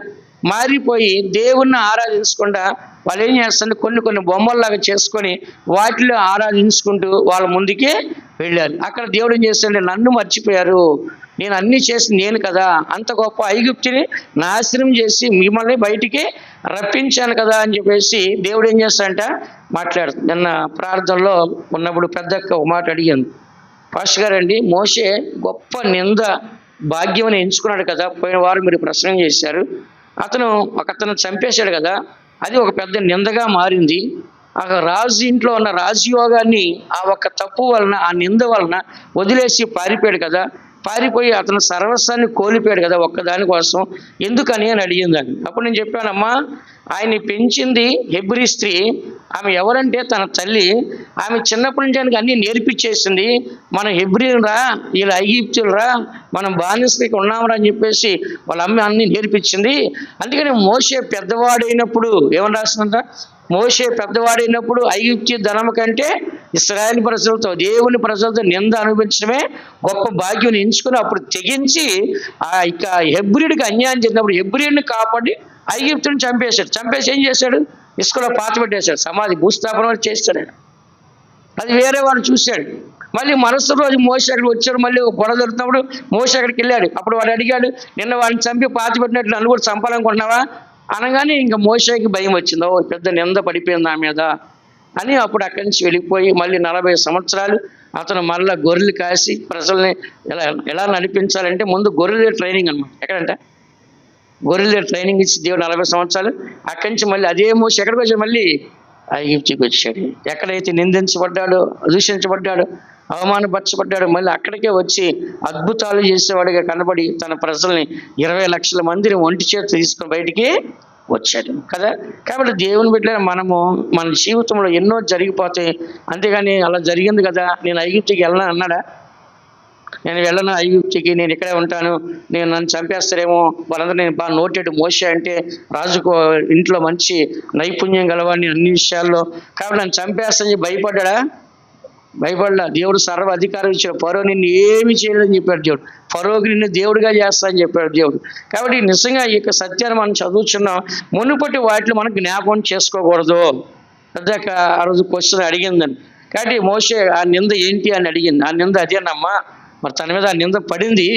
మారిపోయి దేవుణ్ణి ఆరాధించకుండా వాళ్ళు ఏం చేస్తారంటే కొన్ని బొమ్మల్లాగా చేసుకొని వాటిలో ఆరాధించుకుంటూ వాళ్ళ ముందుకే వెళ్ళారు. అక్కడ దేవుడు ఏం చేస్తాడంటే నన్ను మర్చిపోయారు, నేను అన్నీ చేసి నేను కదా, అంత గొప్ప ఐగుప్తుని నాశనం చేసి మిమ్మల్ని బయటికి రప్పించాను కదా అని చెప్పేసి దేవుడు ఏం చేస్తాడంట మాట్లాడుతుంది. నిన్న ప్రార్థనలో ఉన్నప్పుడు పెద్దక్క ఒక మాట అడిగాను, పాస్టర్ గారండి మోషే గొప్ప నింద భాగ్యం ఎంచుకున్నాడు కదా, పోయిన వారం మీరు ప్రసంగం చేశారు, అతను చంపేశాడు కదా, అది ఒక పెద్ద నిందగా మారింది. ఆ రాజు ఇంట్లో ఉన్న రాజయోగాన్ని ఆ ఒక్క తప్పు వలన, ఆ నింద వలన వదిలేసి పారిపోయాడు కదా, పారిపోయి అతను సర్వస్వాన్ని కోల్పోయాడు కదా ఒక్కదాని కోసం, ఎందుకని అని అడిగిందని. అప్పుడు నేను చెప్పానమ్మా, ఆయన్ని పెంచింది హెబ్రీ స్త్రీ. ఆమె ఎవరంటే తన తల్లి. ఆమె చిన్నప్పటి నుంచి ఆయనకి అన్నీ నేర్పించేసింది. మనం హెబ్రీలు రా, వీళ్ళు ఐగుప్తులు రా, మనం బానిసలకి ఉన్నామరా అని చెప్పేసి వాళ్ళ అమ్మ అన్నీ నేర్పించింది. అందుకని మోషే పెద్దవాడైనప్పుడు ఏమని రాసిందంట? మోషే పెద్దవాడైనప్పుడు ఐగుప్తు ధనము కంటే ఇశ్రాయేలు ప్రజలతో, దేవుని ప్రజలతో నింద అనుభవించడమే గొప్ప భాగ్యం ఎంచుకుని అప్పుడు తెగించి ఇక హెబ్రీయుడికి అన్యాయం చేసినప్పుడు హెబ్రీయుడిని కాపాడి ఐగుప్తుని చంపేశాడు. చంపేసి ఏం చేశాడు? ఇసుకలో పాతి పెట్టేశాడు, సమాధి భూస్థాపన వరకు చేస్తాడు ఆయన. అది వేరే వాడు చూశాడు. మళ్ళీ మరుసటి రోజు మోషే అక్కడికి వచ్చాడు. మళ్ళీ గొడవ దొరుకుతున్నప్పుడు మోషే అక్కడికి వెళ్ళాడు. అప్పుడు వాడు అడిగాడు, నిన్న వాడిని చంపి పాతి పెట్టినట్లు నన్ను కూడా చంపాలనుకుంటున్నావా అనగానే ఇంకా మోషేకి భయం వచ్చింది. ఓ పెద్ద నింద పడిపోయింది నా మీద అని. అప్పుడు అక్కడి నుంచి వెళ్ళిపోయి మళ్ళీ 40 సంవత్సరాలు అతను మళ్ళీ గొర్రెలు కాసి ప్రజల్ని ఎలా నడిపించాలంటే ముందు గొర్రెల ట్రైనింగ్ అనమాట. ఎక్కడంటే గొర్రెల ట్రైనింగ్ ఇచ్చి దేవుడు 40 సంవత్సరాలు. అక్కడి నుంచి మళ్ళీ అదే మోషే ఎక్కడికి వచ్చాడు, మళ్ళీ ఐగుప్తుకి వచ్చాడు. ఎక్కడైతే నిందించబడ్డాడో, దూషించబడ్డాడో, అవమానపరచబడ్డాడు, మళ్ళీ అక్కడికే వచ్చి అద్భుతాలు చేసేవాడిగా కనబడి తన ప్రజల్ని 20 లక్షల మందిని ఒంటి చేతి తీసుకుని బయటికి వచ్చాడు కదా. కాబట్టి దేవుని బిడ్డలైన మనము మన జీవితంలో ఎన్నో జరిగిపోతాయి. అంతేగాని అలా జరిగింది కదా నేను ఐగుప్తుకి వెళ్ళను అన్నాడా? నేను వెళ్ళను ఐగుప్తుకి, నేను ఇక్కడే ఉంటాను, నేను నన్ను చంపేస్తారేమో, వాళ్ళందరూ నేను బాగా నోటెడ్ మోషే అంటే రాజుకు ఇంట్లో మంచి నైపుణ్యం గలవాడిని అన్ని విషయాల్లో, కాబట్టి నన్ను చంపేస్తానని భయపడ్డా? భయపడలా. దేవుడు సర్వ అధికారం ఇచ్చాడు. ఫరో నిన్ను ఏమి చేయలేదని చెప్పాడు దేవుడు. ఫరోకి నిన్ను దేవుడిగా చేస్తా అని చెప్పాడు దేవుడు. కాబట్టి నిజంగా ఈ యొక్క సత్యాన్ని మనం చదువుతున్నాం. మునుపటి వాటిలో మనం జ్ఞాపకం చేసుకోకూడదు. అదాక ఆ రోజు క్వశ్చన్ అడిగిందని. కాబట్టి మోషే ఆ నింద ఏంటి అని అడిగింది. ఆ నింద అదేనమ్మా, మరి తన మీద ఆ నింద పడింది,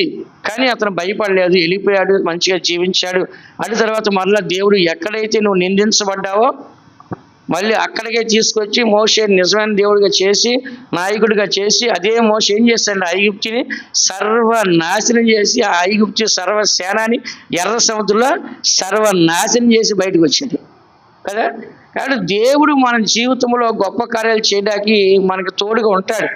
కానీ అతను భయపడలేదు, వెళ్ళిపోయాడు, మంచిగా జీవించాడు. అటు తర్వాత మళ్ళీ దేవుడు ఎక్కడైతే నువ్వు నిందించబడ్డావో మళ్ళీ అక్కడికే తీసుకొచ్చి మోషే నిజమైన దేవుడిగా చేసి, నాయకుడిగా చేసి, అదే మోషే ఏం చేస్తాడు, ఐగుప్తిని సర్వనాశనం చేసి, ఆ ఐగుప్తి సర్వసేనాని ఎర్ర సముద్రంలో సర్వనాశనం చేసి బయటకు వచ్చింది కదా. కాబట్టి దేవుడు మన జీవితంలో గొప్ప కార్యాలు చేయడానికి మనకు తోడుగా ఉంటాడు.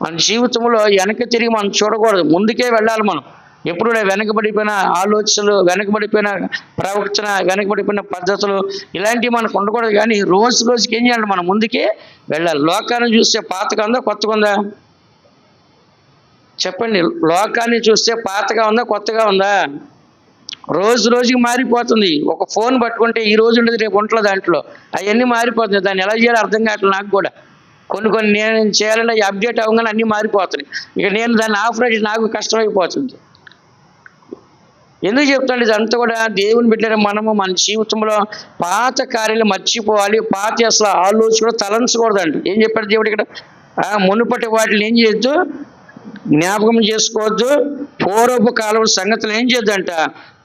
మన జీవితంలో వెనక తిరిగి మనం చూడకూడదు, ముందుకే వెళ్ళాలి. మనం ఎప్పుడు వెనకబడిపోయిన ఆలోచనలు, వెనకబడిపోయిన ప్రవక్తన, వెనకబడిపోయిన పద్ధతులు ఇలాంటివి మనకు ఉండకూడదు. కానీ రోజు రోజుకి ఏం చేయాలి, మనం ముందుకే వెళ్ళాలి. లోకాన్ని చూస్తే పాతగా ఉందా, కొత్తగా ఉందా? చెప్పండి. లోకాన్ని చూస్తే పాతగా ఉందా, కొత్తగా ఉందా? రోజు రోజుకి మారిపోతుంది. ఒక ఫోన్ పట్టుకుంటే ఈ రోజు ఉండేది రేపు ఉంటలేదు, దాంట్లో అవన్నీ మారిపోతుంది. దాన్ని ఎలా చేయాలో అర్థం కావట్లేదు నాకు కూడా. కొన్ని నేను చేయాలంటే అప్డేట్ అవ్వగానే అన్నీ మారిపోతున్నాయి. ఇక నేను దాన్ని ఆఫ్ చేసి నాకు కష్టమైపోతుంది. ఎందుకు చెప్తాను ఇదంతా కూడా? దేవుని బిడ్డలు మనము మన జీవితంలో పాత కార్యాలు మర్చిపోవాలి. పాత అసలు ఆలోచన కూడా తలంచకూడదండి. ఏం చెప్పాడు దేవుడు ఇక్కడ? మునుపటి వాటిని ఏం చేయొద్దు, జ్ఞాపకం చేసుకోవద్దు, పూర్వపు కాలం సంగతులు ఏం చేయొద్దంట,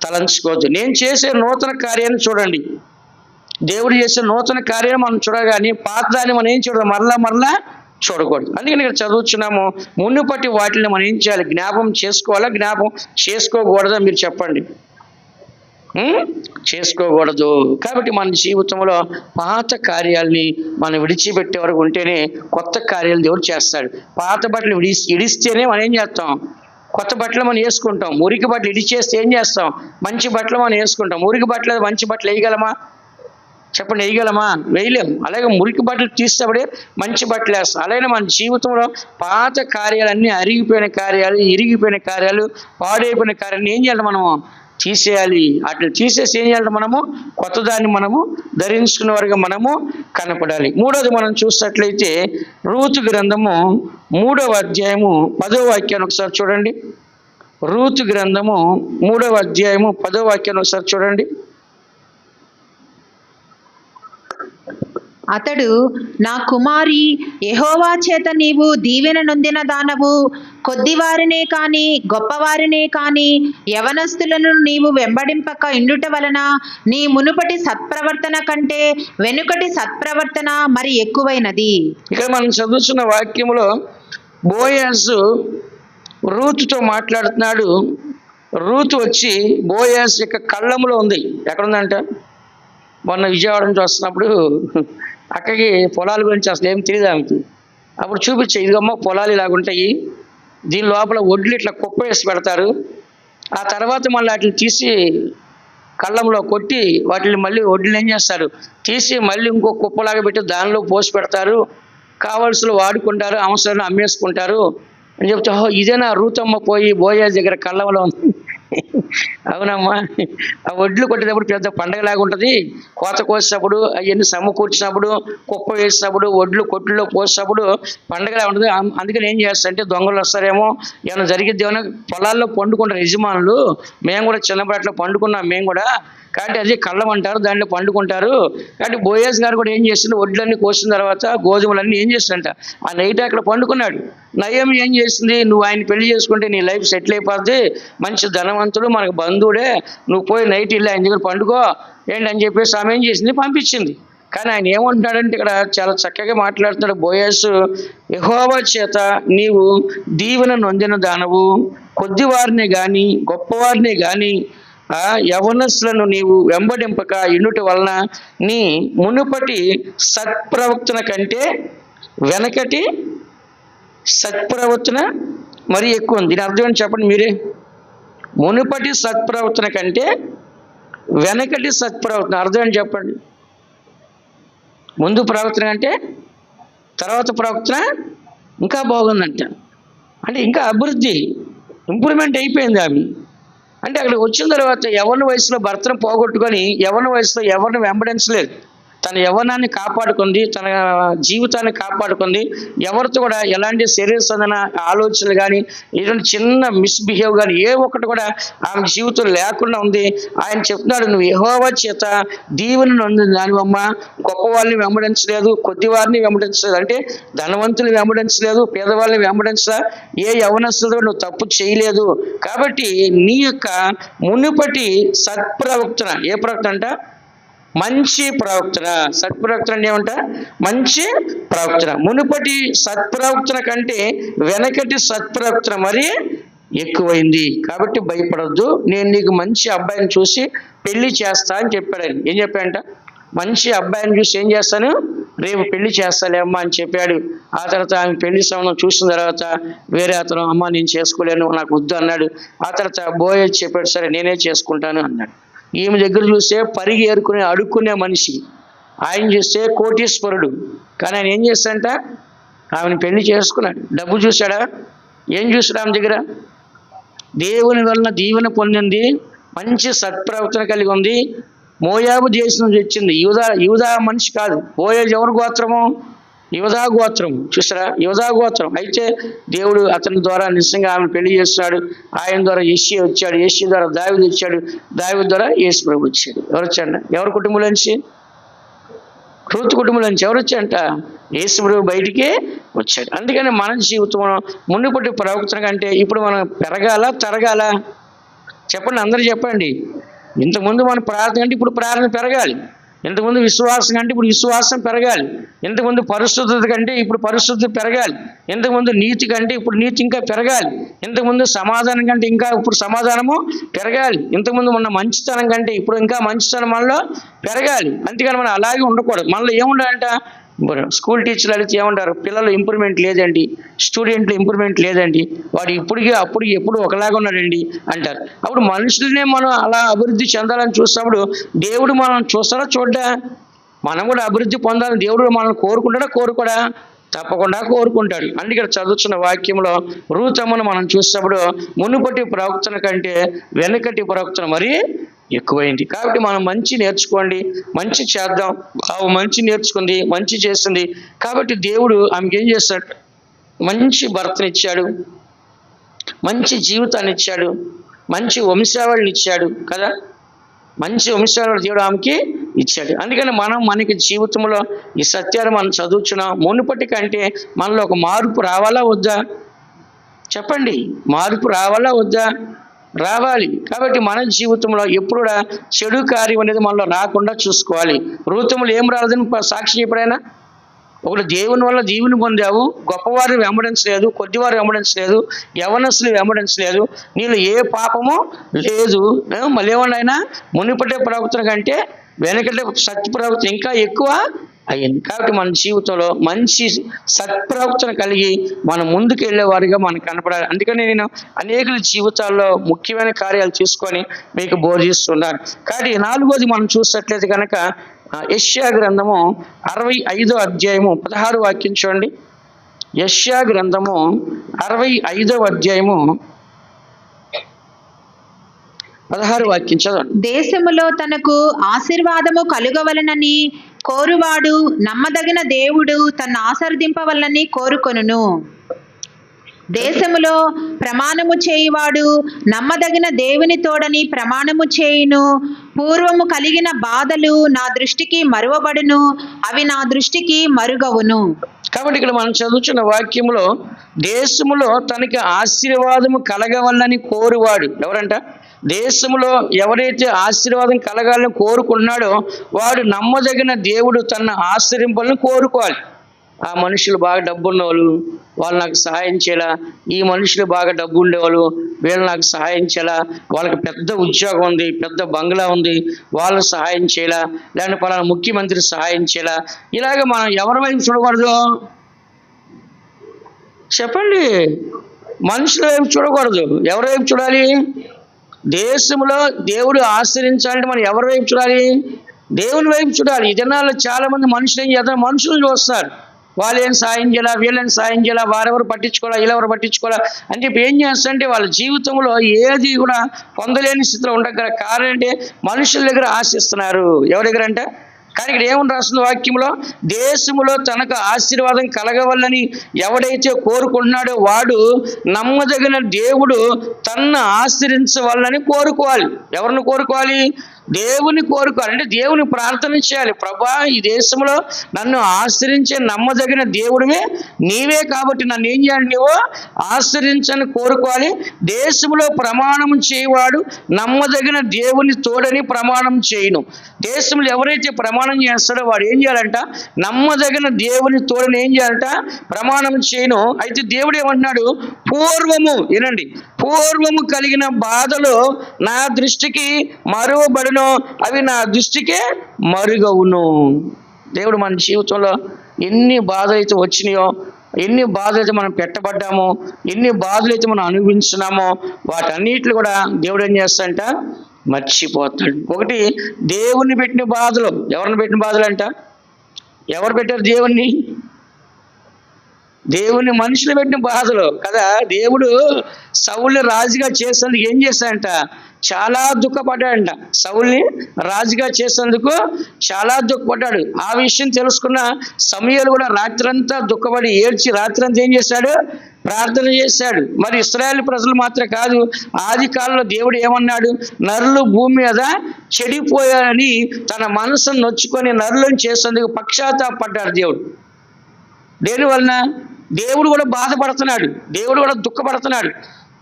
తలంచుకోవద్దు. నేను చేసే నూతన కార్యాన్ని చూడండి. దేవుడు చేసే నూతన కార్యాన్ని మనం చూడగానే పాత దాన్ని మనం ఏం చూడదు, మరలా చూడకూడదు. అందుకని ఇక్కడ చదువుతున్నాము, మునుపటి వాటిని మనం ఏం చేయాలి, జ్ఞాపకం చేసుకోవాలా, జ్ఞాపకం చేసుకోకూడదా? మీరు చెప్పండి. చేసుకోకూడదు. కాబట్టి మన జీవితంలో పాత కార్యాలని మనం విడిచిపెట్టే వరకు ఉంటేనే కొత్త కార్యాలు దేవుడు చేస్తాడు. పాత బట్టలు ఇడిస్తేనే మనం ఏం చేస్తాం, కొత్త బట్టలు మనం వేసుకుంటాం. మురికి బట్టలు ఇడిచేస్తే ఏం చేస్తాం, మంచి బట్టలు మనం వేసుకుంటాం. మురికి బట్టలు మంచి బట్టలు వేయగలమా? చెప్పండి, వేయగలమా? వేయలేము. అలాగే మురికి బట్టలు తీసేటప్పుడే మంచి బట్టలు వేస్తాం. అలాగే మన జీవితంలో పాత కార్యాలన్నీ, అరిగిపోయిన కార్యాలు, ఇరిగిపోయిన కార్యాలు, పాడైపోయిన కార్యాలు ఏం చేయాలి, మనము తీసేయాలి. అట్లా తీసేసి ఏం చేయాలి, మనము కొత్త దాన్ని మనము ధరించుకునే వరకు మనము కనపడాలి. మూడోది మనం చూసినట్లయితే రూతు గ్రంథము 3వ అధ్యాయము 10వ వాక్యాన్ని ఒకసారి చూడండి. రూతు గ్రంథము 3వ అధ్యాయము 10వ వాక్యాన్ని ఒకసారి చూడండి. అతడు, నా కుమారి, యెహోవా చేత నీవు దీవెన నొందిన దానవు. కొద్దివారినే కాని గొప్పవారినే కాని యవనస్తులను నీవు వెంబడింపక ఇండుట వలన నీ మునుపటి సత్ప్రవర్తన కంటే వెనుకటి సత్ప్రవర్తన మరి ఎక్కువైనది. ఇక్కడ మనం చదువుతున్న వాక్యంలో బోయాజు రూతుతో మాట్లాడుతున్నాడు. రూతు వచ్చి బోయాజు యొక్క కళ్ళములో ఉంది. ఎక్కడుందంట? మొన్న విజయవాడ నుంచి వస్తున్నప్పుడు అక్కడికి పొలాల గురించి అసలు ఏం తెలియదు ఆమెకి. అప్పుడు చూపించే, ఇదిగమ్మ పొలాలు ఇలాగుంటాయి, దీని లోపల వడ్లు ఇట్లా కుప్ప వేసి పెడతారు, ఆ తర్వాత మళ్ళీ వాటిని తీసి కళ్ళంలో కొట్టి వాటిని మళ్ళీ వడ్లు ఏం చేస్తారు, తీసి మళ్ళీ ఇంకో కుప్పలాగా పెట్టి దానిలో పోసి పెడతారు, కావాల్సిన వాడుకుంటారు, అవసరం అమ్మేసుకుంటారు అని చెప్తే, ఇదేనా రూతమ్మ పోయి బోయాజు దగ్గర కళ్ళంలో ఉంది అవునమ్మా, ఆ వడ్లు కొట్టేటప్పుడు పెద్ద పండగలాగా ఉంటుంది. కోత కోసినప్పుడు అవన్నీ సమకూర్చినప్పుడు, కుప్ప వేసినప్పుడు, వడ్లు కొట్టులో పోసినప్పుడు పండగలా ఉంటుంది. అందుకని ఏం చేస్తారంటే దొంగలు వస్తారేమో, ఏమైనా జరిగిద్దేమో, పొలాల్లో పండుకుంటారు యజమానులు. మేము కూడా చిన్నప్పుడు అట్లా పండుకున్నాం మేము కూడా. కాబట్టి అది కళ్ళం అంటారు, దాంట్లో పండుకుంటారు. కాబట్టి బోయేజ్ గారు కూడా ఏం చేసింది, వడ్లన్నీ కోసిన తర్వాత గోధుమలన్నీ ఏం చేస్తుందంట, ఆ నైట్ అక్కడ పండుకున్నాడు. నయం ఏం చేసింది, నువ్వు ఆయన పెళ్లి చేసుకుంటే నీ లైఫ్ సెటిల్ అయిపోద్ది, మంచి ధనవంతుడు, మనకు బంధువుడే, నువ్వు పోయి నైట్ వెళ్ళి ఆయన దగ్గర పండుకో ఏంటి అని చెప్పేసి ఆమె ఏం చేసింది, పంపించింది. కానీ ఆయన ఏమంటున్నాడంటే ఇక్కడ చాలా చక్కగా మాట్లాడుతున్నాడు బోయసు, యెహోవా చేత నీవు దీవెన నొందిన దానవు, కొద్దివారిని కానీ గొప్పవారిని కానీ యవనస్తులను నీవు వెంబడింపక ఇన్నుటి వలన నీ మునుపటి సత్ప్రవర్తన కంటే వెనకటి సత్ప్రవర్తన మరి ఎక్కువ ఉంది. దీని అర్థం ఏంటి చెప్పండి మీరే. మునుపటి సత్ప్రవర్తన కంటే వెనకటి సత్ప్రవర్తన అర్థం ఏంటి చెప్పండి. ముందు ప్రవర్తన అంటే తర్వాత ప్రవర్తన ఇంకా బాగుందంట, అంటే ఇంకా అభివృద్ధి ఇంప్రూవ్మెంట్ అయిపోయింది ఆమె. అంటే అక్కడికి వచ్చిన తర్వాత యవ్వన వయసులో భర్తను పోగొట్టుకొని యవ్వన వయసులో ఎవరిని వెంబడించలేదు. తన యవ్వనాన్ని కాపాడుకుంది, తన జీవితాన్ని కాపాడుకుంది. ఎవరితో కూడా ఎలాంటి శరీర సంబంధ ఆలోచనలు కానీ, ఇటువంటి చిన్న మిస్బిహేవ్ కానీ ఏ ఒక్కటి కూడా ఆమె జీవితం లేకుండా ఉంది. ఆయన చెప్తున్నాడు, నువ్వు యెహోవా చేత దీవెన నొందిన దానివమ్మ, గొప్ప వాళ్ళని వెంబడించలేదు, కొద్ది వారిని వెంబడించలేదు, అంటే ధనవంతులు వెంబడించలేదు, పేదవాళ్ళని వెంబడించలా, ఏ యవనస్తులతో నువ్వు తప్పు చేయలేదు. కాబట్టి నీ యొక్క మునుపటి సత్ప్రవర్తన, ఏ ప్రవక్త అంట, మంచి ప్రవక్తన. సత్ప్రవక్తన అంటే ఏమంట, మంచి ప్రవక్తన. మునుపటి సత్ప్రవక్తన కంటే వెనకటి సత్ప్రవక్తన మరి ఎక్కువైంది. కాబట్టి భయపడొద్దు, నేను నీకు మంచి అబ్బాయిని చూసి పెళ్లి చేస్తా అని చెప్పాడు ఆయన. ఏం చెప్పాడంట, మంచి అబ్బాయిని చూసి ఏం చేస్తాను, రేపు పెళ్లి చేస్తాలే అమ్మ అని చెప్పాడు. ఆ తర్వాత ఆమె పెళ్లి సంబంధం చూసిన తర్వాత వేరే అతను, అమ్మ నేను చేసుకోలేను, నాకు వద్దు అన్నాడు. ఆ తర్వాత బోయేజ్ చెప్పాడు, సరే నేనే చేసుకుంటాను అన్నాడు. ఈమె దగ్గర చూస్తే పరిగి ఏరుకునే అడుక్కునే మనిషి, ఆయన చూస్తే కోటీశ్వరుడు. కానీ ఆయన ఏం చేస్తాడంట, ఆమెను పెళ్లి చేసుకున్నాడు. డబ్బు చూశాడా, ఏం చూసాడు ఆమె దగ్గర, దేవుని వలన దీవెన పొందింది, మంచి సత్ప్రవర్తన కలిగి ఉంది, మోయాబు దేశం నుంచి వచ్చింది, యూదా మనిషి కాదు. బోయేజ్ ఎవరి గోత్రము, యూదా గోత్రం. చూసారా, యూదా గోత్రం. అయితే దేవుడు అతని ద్వారా నిజంగా ఆమెను పెళ్లి చేస్తున్నాడు. ఆయన ద్వారా యెష్షయి వచ్చాడు, యెష్షయి ద్వారా దావీదు వచ్చాడు, దావీదు ద్వారా యేసు ప్రభు వచ్చాడు. ఎవరు వచ్చాడు, ఎవరి కుటుంబంలో నుంచి, రూతు కుటుంబంలో నుంచి ఎవరు వచ్చాడంట, యేసు ప్రభు బయటికి వచ్చాడు. అందుకని మన జీవితంలో మునుపటి ప్రవక్తన కంటే ఇప్పుడు మనం పెరగాల తరగాల, చెప్పండి, అందరూ చెప్పండి. ఇంతకుముందు మన ప్రార్థన అంటే ఇప్పుడు ప్రార్థన పెరగాలి, ఇంతకుముందు విశ్వాసం కంటే ఇప్పుడు విశ్వాసం పెరగాలి, ఇంతకుముందు పరిశుద్ధత కంటే ఇప్పుడు పరిశుద్ధత పెరగాలి, ఇంతకుముందు నీతి కంటే ఇప్పుడు నీతి ఇంకా పెరగాలి, ఇంతకుముందు సమాధానం కంటే ఇంకా ఇప్పుడు సమాధానము పెరగాలి, ఇంతకుముందు ఉన్న మంచితనం కంటే ఇప్పుడు ఇంకా మంచితనం మనలో పెరగాలి. అంతేగాని మనం అలాగే ఉండకూడదు. మనలో ఏముండాలంట, స్కూల్ టీచర్లు అడిగితే ఏమంటారు, పిల్లలు ఇంప్రూవ్మెంట్ లేదండి, స్టూడెంట్లు ఇంప్రూవ్మెంట్ లేదండి, వాడు ఇప్పటికీ అప్పుడు ఎప్పుడు ఒకలాగా ఉన్నాడండి అంటారు. అప్పుడు మనుషులనే మనం అలా అభివృద్ధి చెందాలని చూసినప్పుడు దేవుడు మనం చూస్తారా చూడ్డా, మనం కూడా అభివృద్ధి పొందాలని దేవుడు మనల్ని కోరుకుంటాడా కోరుకోడా, తప్పకుండా కోరుకుంటాడు. అందుకే చదువుతున్న వాక్యంలో రూతమ్మను మనం చూసినప్పుడు మునుపటి ప్రవక్తన కంటే వెనకటి ప్రవక్తన మరీ ఎక్కువైంది. కాబట్టి మనం మంచి నేర్చుకోండి, మంచి చేద్దాం. మంచి నేర్చుకుంది, మంచి చేస్తుంది. కాబట్టి దేవుడు ఆమెకి ఏం చేస్తాడు, మంచి భర్తనిచ్చాడు, మంచి జీవితాన్ని ఇచ్చాడు, మంచి వంశావళిని ఇచ్చాడు కదా, మంచి వంశావళి దేవుడు ఆమెకి ఇచ్చాడు. అందుకని మనకి జీవితంలో ఈ సత్యాలు మనం చదువుతున్నాం. మునుపటి కంటే మనలో ఒక మార్పు రావాలా వద్దా, చెప్పండి, మార్పు రావాలా వద్దా, రావాలి. కాబట్టి మన జీవితంలో ఎప్పుడు కూడా చెడు కార్యం అనేది మనలో రాకుండా చూసుకోవాలి. రూతములు ఏం రాలేదని సాక్షి ఎప్పుడైనా, ఒకటి దేవుని వల్ల దీవుని పొందావు, గొప్పవారిని వెంబడించలేదు, కొద్దివారు వెంబడించలేదు, యవనస్తులు వెంబడించలేదు, నీళ్ళు ఏ పాపము లేదు. మళ్ళీ ఏమన్నా మునిపటే ప్రవక్తన కంటే వెనకటే సత్ప్రవక్తన ఇంకా ఎక్కువ అయ్యింది. కాబట్టి మన జీవితంలో మంచి సత్ప్రవక్తన కలిగి మనం ముందుకు వెళ్ళేవారిగా మనకు కనపడాలి. అందుకని నేను అనేక జీవితాల్లో ముఖ్యమైన కార్యాలు తీసుకొని మీకు బోధిస్తున్నాను. కాబట్టి 4వది మనం చూసినట్లయితే కనుక యెషయా గ్రంథము 65వ అధ్యాయము 16వ వాక్యం చూడండి. యెషయా గ్రంథము 65వ అధ్యాయము 16 వాక్యం చదవండి. దేశములో తనకు ఆశీర్వాదము కలుగవలనని కోరువాడు నమ్మదగిన దేవుడు తన్ను ఆశీర్వదింపవలనని కోరుకొనును. దేశములో ప్రమాణము చేయువాడు నమ్మదగిన దేవుని తోడని ప్రమాణము చేయును. పూర్వము కలిగిన బాధలు నా దృష్టికి మరువబడును, అవి నా దృష్టికి మరుగవును. కాబట్టి ఇక్కడ మనం చదువుతున్న వాక్యంలో దేశములో తనకి ఆశీర్వాదము కలగవల్లని కోరువాడు ఎవరంట? దేశంలో ఎవరైతే ఆశీర్వాదం కలగాలని కోరుకున్నాడో వాడు నమ్మదగిన దేవుడు తన ఆశ్రయింపాలని కోరుకోవాలి. ఆ మనుషులు బాగా డబ్బు ఉన్నవాళ్ళు వాళ్ళు నాకు సహాయం చేయాలా, ఈ మనుషులు బాగా డబ్బు ఉండేవాళ్ళు వీళ్ళు నాకు సహాయం చేయాలా, వాళ్ళకి పెద్ద ఉద్యోగం ఉంది, పెద్ద బంగ్లా ఉంది, వాళ్ళు సహాయం చేయాలా, లేదంటే పలానా ముఖ్యమంత్రి సహాయం చేయాలా, ఇలాగ మనం ఎవరి వైపు చూడకూడదు చెప్పండి? మనుషుల వైపు చూడకూడదు. ఎవరి వైపు చూడాలి? దేశంలో దేవుడు ఆశ్రయించాలంటే మనం ఎవరి వైపు చూడాలి? దేవుని వైపు చూడాలి. ఈ దినాల్లో చాలా మంది మనుషులు ఏం చేస్తారు? మనుషులు చూస్తారు. వాళ్ళు ఏం సాయం చేయాలా, వీళ్ళని సాయం చేయాలా, వారెవరు పట్టించుకోవాలా, వీళ్ళెవరు పట్టించుకోవాలా అని చెప్పి ఏం చేస్తారంటే వాళ్ళ జీవితంలో ఏది కూడా పొందలేని స్థితిలో ఉండగల కారణం అంటే మనుషుల దగ్గర ఆశిస్తున్నారు. ఎవరి దగ్గర అంటే? కానీ ఇక్కడ ఏమని రాస్తుంది వాక్యంలో? దేశములో తనకు ఆశీర్వాదం కలగవల్లని ఎవడైతే కోరుకుంటున్నాడో వాడు నమ్మదగిన దేవుడు తన్ను ఆశ్రయించవాలని కోరుకోవాలి. ఎవరిని కోరుకోవాలి? దేవుని కోరుకోవాలి. అంటే దేవుని ప్రార్థన చేయాలి. ప్రభా, ఈ దేశంలో నన్ను ఆశ్రయించే నమ్మదగిన దేవుడివే నీవే, కాబట్టి నన్ను ఏం చేయాలి? నీవు ఆశ్రయించని కోరుకోవాలి. దేశంలో ప్రమాణం చేయవాడు నమ్మదగిన దేవుని తోడని ప్రమాణం చేయను. దేశంలో ఎవరైతే ప్రమాణం చేస్తాడో వాడు ఏం చేయాలంట? నమ్మదగిన దేవుని తోడని ఏం చేయాలంట? ప్రమాణం చేయను. అయితే దేవుడు ఏమంటున్నాడు? పూర్వము, వినండి, పూర్వము కలిగిన బాధలు నా దృష్టికి మరువబడును, అవి నా దృష్టికే మరుగవును. దేవుడు మన జీవితంలో ఎన్ని బాధలు అయితే వచ్చినాయో, ఎన్ని బాధలు అయితే మనం పెట్టబడ్డామో, ఎన్ని బాధలు అయితే మనం అనుభవించున్నామో వాటన్నిటిని కూడా దేవుడు ఏం చేస్తాడంట? మర్చిపోతాడు. ఒకటి దేవుణ్ణి పెట్టిన బాధలు. ఎవరిని పెట్టిన బాధలు అంట? ఎవరు పెట్టారు దేవుణ్ణి? దేవుని మనుషులు పెట్టిన బాధలు కదా. దేవుడు సౌలుని రాజుగా చేసేందుకు ఏం చేశాడంట? చాలా దుఃఖపడ్డాడంట. సౌలుని రాజుగా చేసేందుకు చాలా దుఃఖపడ్డాడు. ఆ విషయం తెలుసుకున్న సమూయేలు కూడా రాత్రంతా దుఃఖపడి ఏడ్చి రాత్రంతా ఏం చేశాడు? ప్రార్థన చేశాడు. మరి ఇశ్రాయేలు ప్రజలు మాత్రం కాదు, ఆది కాలంలో దేవుడు ఏమన్నాడు? నరులు భూమి మీద చెడిపోయారని తన మనసును నొచ్చుకొని నరులను చేసేందుకు పశ్చాత్తాపడ్డాడు దేవుడు. దేనివలన? దేవుడు కూడా బాధపడుతున్నాడు, దేవుడు కూడా దుఃఖపడుతున్నాడు.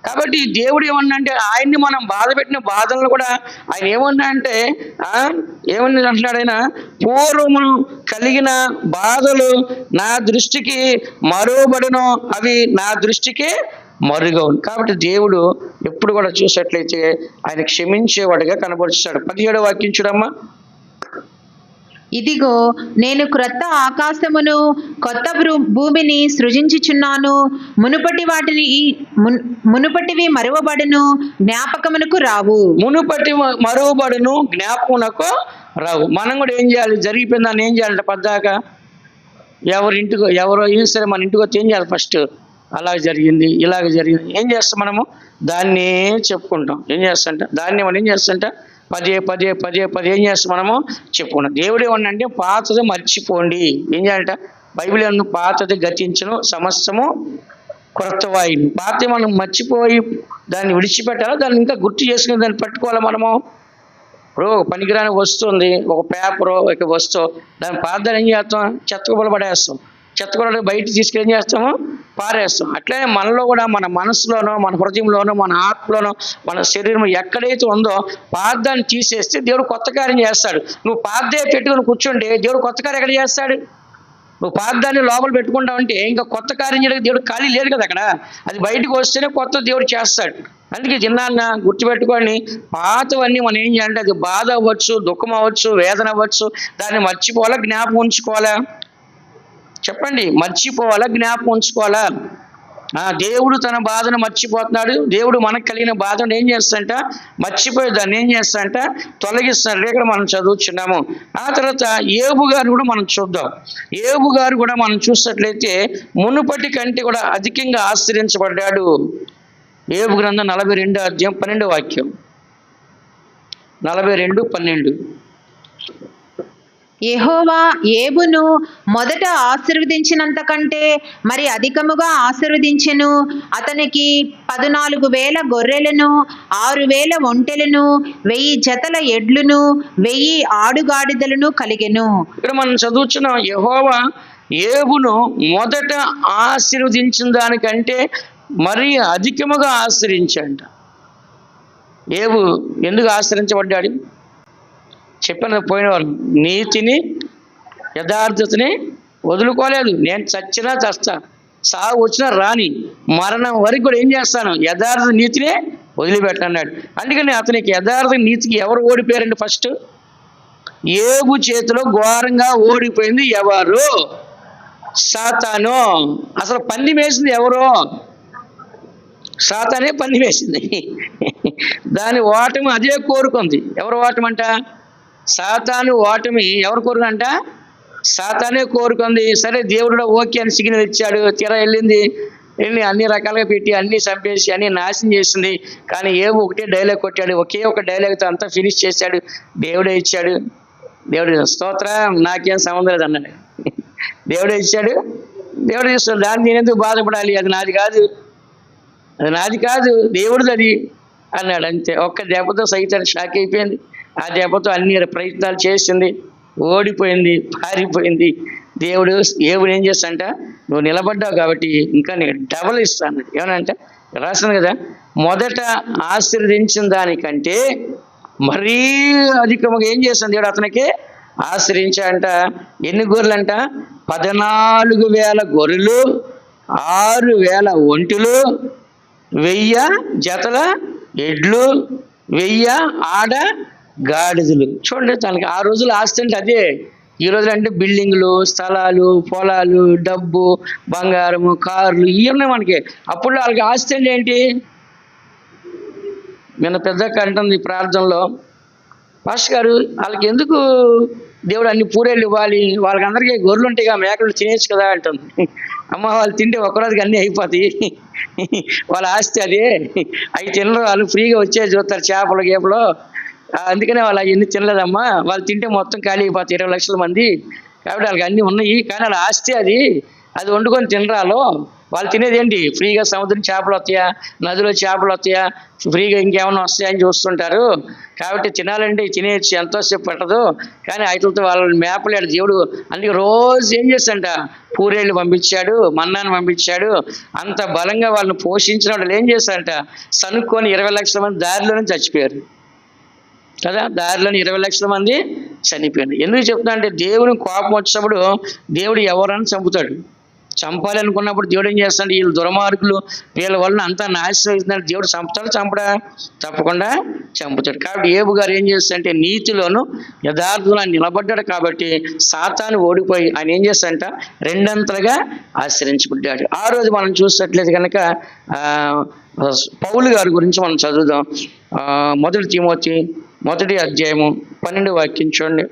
కాబట్టి దేవుడు ఏమన్నా అంటే ఆయన్ని మనం బాధ పెట్టిన బాధలను కూడా ఆయన ఏమన్నా అంటే ఏమని అంటున్నాడు? ఆయన పూర్వము కలిగిన బాధలు నా దృష్టికి మరువబడును, అవి నా దృష్టికి మరుగవును. కాబట్టి దేవుడు ఎప్పుడు కూడా చూసేట్లయితే ఆయన క్షమించేవాడిగా కనబరుస్తాడు. 17వ వాక్యం చూడమ్మా. ఇదిగో నేను క్రొత్త ఆకాశమును కొత్త భూమిని సృజించుచున్నాను, మునుపటివి మరువబడును, జ్ఞాపకమునకు రావు. మునుపటి మరువబడును, జ్ఞాపకమునకు రావు. మనం కూడా ఏం చేయాలి? జరిగిపోయిందని ఏం చేయాలంటే పద్దాక ఎవరో ఏం సరే మన ఇంటికి వచ్చి ఏం చేయాలి? ఫస్ట్ అలాగ జరిగింది, ఇలాగ జరిగింది, ఏం చేస్తాం మనము? దాన్నే చెప్పుకుంటాం. ఏం చేస్తాంట? దాన్ని మనం ఏం చేస్తాంట? పదే ఏం చేస్తాం మనము? చెప్పుకున్నాం. దేవుడు ఏమన్నంటే పాతది మర్చిపోండి. ఏం చేయాలంట? బైబిల్ ఏమన్నా పాతది గతించను, సమస్తము క్రొత్త వాయువు. పాత మనం మర్చిపోయి దాన్ని విడిచిపెట్టాలి, దాన్ని ఇంకా గుర్తు చేసుకుని దాన్ని పట్టుకోవాలి మనము. ఇప్పుడు పనికిరాని వస్తుంది, ఒక పేపరు, ఒక వస్తువు, దాని పాతదాన్ని ఏం చేస్తాం? చెత్తకుబలు పడేస్తాం. చెత్తకుబలు బయట తీసుకెళ్ళి ఏం చేస్తాము? పారేస్తాం. అట్లనే మనలో కూడా మన మనసులోనో, మన హృదయంలోనో, మన ఆత్మలోనో, మన శరీరం ఎక్కడైతే ఉందో పాతదాన్ని తీసేస్తే దేవుడు కొత్త కార్యం చేస్తాడు. నువ్వు పాతదే పెట్టుకుని కూర్చుంటే దేవుడు కొత్త కార్యం ఎక్కడ చేస్తాడు? నువ్వు పాతదాన్ని లోపల పెట్టుకుంటావంటే ఇంకా కొత్త కార్యం చేయడానికి దేవుడు ఖాళీ లేదు కదా అక్కడ. అది బయటకు వస్తేనే కొత్త దేవుడు చేస్తాడు. అందుకే చిన్నాన్న గుర్తుపెట్టుకోండి, పాతవన్నీ మనం ఏం చేయాలంటే అది బాధ అవ్వచ్చు, దుఃఖం అవ్వచ్చు, వేదన అవ్వచ్చు, దాన్ని మర్చిపోవాలా, జ్ఞాపకం ఉంచుకోవాలా? చెప్పండి, మర్చిపోవాలా, జ్ఞాపకం ఉంచుకోవాలా? దేవుడు తన బాధను మర్చిపోతున్నాడు. దేవుడు మనకు కలిగిన బాధను ఏం చేస్తాడంట? మర్చిపోయి దాన్ని ఏం చేస్తాడంట? తొలగిస్తాడు. ఇక్కడ మనం చదువుచున్నాము. ఆ తర్వాత యోబు గారు కూడా మనం చూద్దాం. యోబు గారు కూడా మనం చూసినట్లయితే మునుపటి కంటే కూడా అధికంగా ఆశ్రయించబడ్డాడు. యోబు గ్రంథం 42వ అధ్యాయం 12వ వాక్యం. 42:12. యెహోవా ఏబును మొదట ఆశీర్వదించినంత కంటే మరి అధికముగా ఆశీర్వదించెను. అతనికి 14,000 గొర్రెలను, 6,000 ఒంటెలను, 1000 జతల ఎడ్లును, 1000 ఆడుగాడిదలను కలిగెను. ఇక్కడ మనం చదువుతున్నాం, యెహోవా ఏబును మొదట ఆశీర్వదించిన దానికంటే మరీ అధికముగా ఆశ్రయించాడంట. ఏబు ఎందుకు ఆశ్రయించబడ్డాడు? చెప్పిన పోయిన వాళ్ళు నీతిని యథార్థతని వదులుకోలేదు. నేను చచ్చినా చస్తా, సాగు వచ్చినా రాని, మరణం వరకు కూడా ఏం చేస్తాను, యథార్థ నీతినే వదిలిపెట్టన్నాడు. అందుకని అతనికి యథార్థ నీతికి ఎవరు ఓడిపోయారండి? ఫస్ట్ ఏబు చేతిలో ఘోరంగా ఓడిపోయింది ఎవరు? సాతాను. అసలు పంది వేసింది ఎవరు? సాతానే పంది వేసింది. దాని ఓటమి అదే కోరుకుంది. ఎవరు ఓటమంట? సాతాను ఓటమి ఎవరు కోరుకంట? సాతానే కోరుకుంది. సరే దేవుడు ఓకే అని సిగ్నల్ ఇచ్చాడు, తీరా వెళ్ళి అన్ని రకాలుగా పెట్టి అన్ని చంపేసి అన్ని నాశనం చేసింది. కానీ ఏవో ఒకటే డైలాగ్ కొట్టాడు, ఒకే ఒక డైలాగ్తో అంతా ఫినిష్ చేశాడు. దేవుడే ఇచ్చాడు, దేవుడు స్తోత్రం, నాకేం సంబంధం లేదు అన్నాడు. దేవుడే ఇచ్చాడు, దేవుడు ఇస్తాడు, దాన్ని నేను ఎందుకు బాధపడాలి, అది నాది కాదు, అది నాది కాదు, దేవుడిది అది అన్నాడు. అంతే. ఒక్క దెబ్బతో సైతం షాక్ అయిపోయింది. ఆ దెబ్బతో అన్ని ప్రయత్నాలు చేసింది, ఓడిపోయింది, పారిపోయింది. దేవుడు ఏం చేస్తాంట, నువ్వు నిలబడ్డావు కాబట్టి ఇంకా నీకు డబల్ ఇస్తాను. ఏమనంటే రాసింది కదా, మొదట ఆశీర్వదించిన దానికంటే మరీ అధికముగా ఏం చేస్తాను దేవుడు అతనికి ఆశ్రయించాడంట. ఎన్ని గొర్రెలు అంట? 14,000 గొర్రెలు, 6,000 ఒంటెలు, 1000 జతల ఎడ్లు, 1000 ఆడ గాడిదలు. చూడండి, తనకి ఆ రోజులు ఆస్తి అంటే అదే. ఈ రోజులు అంటే బిల్డింగ్లు, స్థలాలు, పొలాలు, డబ్బు, బంగారము, కార్లు, ఇవన్నీ మనకి. అప్పుడు వాళ్ళకి ఆస్తి అంటే ఏంటి? నిన్న పెద్దక్క అంటుంది ప్రార్థనలో, పాస్టర్ గారు వాళ్ళకి ఎందుకు దేవుడు అన్ని పూరేళ్ళు ఇవ్వాలి, వాళ్ళకి అందరికీ గొర్రెలు ఉంటాయి కదా, మేకలు తినేచ్చు కదా అంటుంది. అమ్మ, వాళ్ళు తింటే ఒక్కరోజుకి అన్నీ అయిపోతాయి, వాళ్ళ ఆస్తి అదే. అవి తినరు, వాళ్ళు ఫ్రీగా వచ్చేది చూస్తారు, చేపలు గేపలు. అందుకనే వాళ్ళు అవన్నీ తినలేదమ్మా, వాళ్ళు తింటే మొత్తం ఖాళీ అయిపోతాయి 20 లక్షల మంది. కాబట్టి వాళ్ళకి అన్నీ ఉన్నాయి, కానీ వాళ్ళ ఆస్తి అది, అది వండుకొని తినరాలో. వాళ్ళు తినేది ఏంటి? ఫ్రీగా సముద్రం చేపలు వస్తాయా, నదిలో చేపలు వస్తాయా, ఫ్రీగా ఇంకేమైనా వస్తాయా అని చూస్తుంటారు. కాబట్టి తినాలంటే తినేసి ఎంతోసేపు పట్టదు, కానీ వాటితో వాళ్ళని మేపలేడు దేవుడు. అందుకే రోజు ఏం చేస్తాడంట, పూరేళ్ళు పంపించాడు, మన్నాను పంపించాడు. అంత బలంగా వాళ్ళని పోషించిన వాళ్ళు ఏం చేస్తాడంట, సనుక్కొని 20 లక్షల మంది దారిలోనే చచ్చిపోయారు కదా. దారిలోని 20 లక్షల మంది చనిపోయారు. ఎందుకు చెప్తున్నా అంటే, దేవుని కోపం వచ్చినప్పుడు దేవుడు ఎవరని చంపుతాడు. చంపాలి అనుకున్నప్పుడు దేవుడు ఏం చేస్తాడు, వీళ్ళు దుర్మార్గులు, వీళ్ళ వలన అంతా నాశనం అవుతుందంటే దేవుడు చంపుతాడు, చంపడా? తప్పకుండా చంపుతాడు. కాబట్టి ఏబు గారు ఏం చేస్తాడంటే, నీతిలోను యథార్థంలో నిలబడ్డాడు కాబట్టి సాతాను ఓడిపోయి ఆయన ఏం చేస్తాడంట, రెండంతలుగా ఆశ్రయించబడ్డాడు. ఆ రోజు మనం చూసినట్లయితే కనుక పౌలు గారి గురించి మనం చదువుదాం. 1 తిమోతి 1వ అధ్యాయము 12వ వాక్యం చూడండి.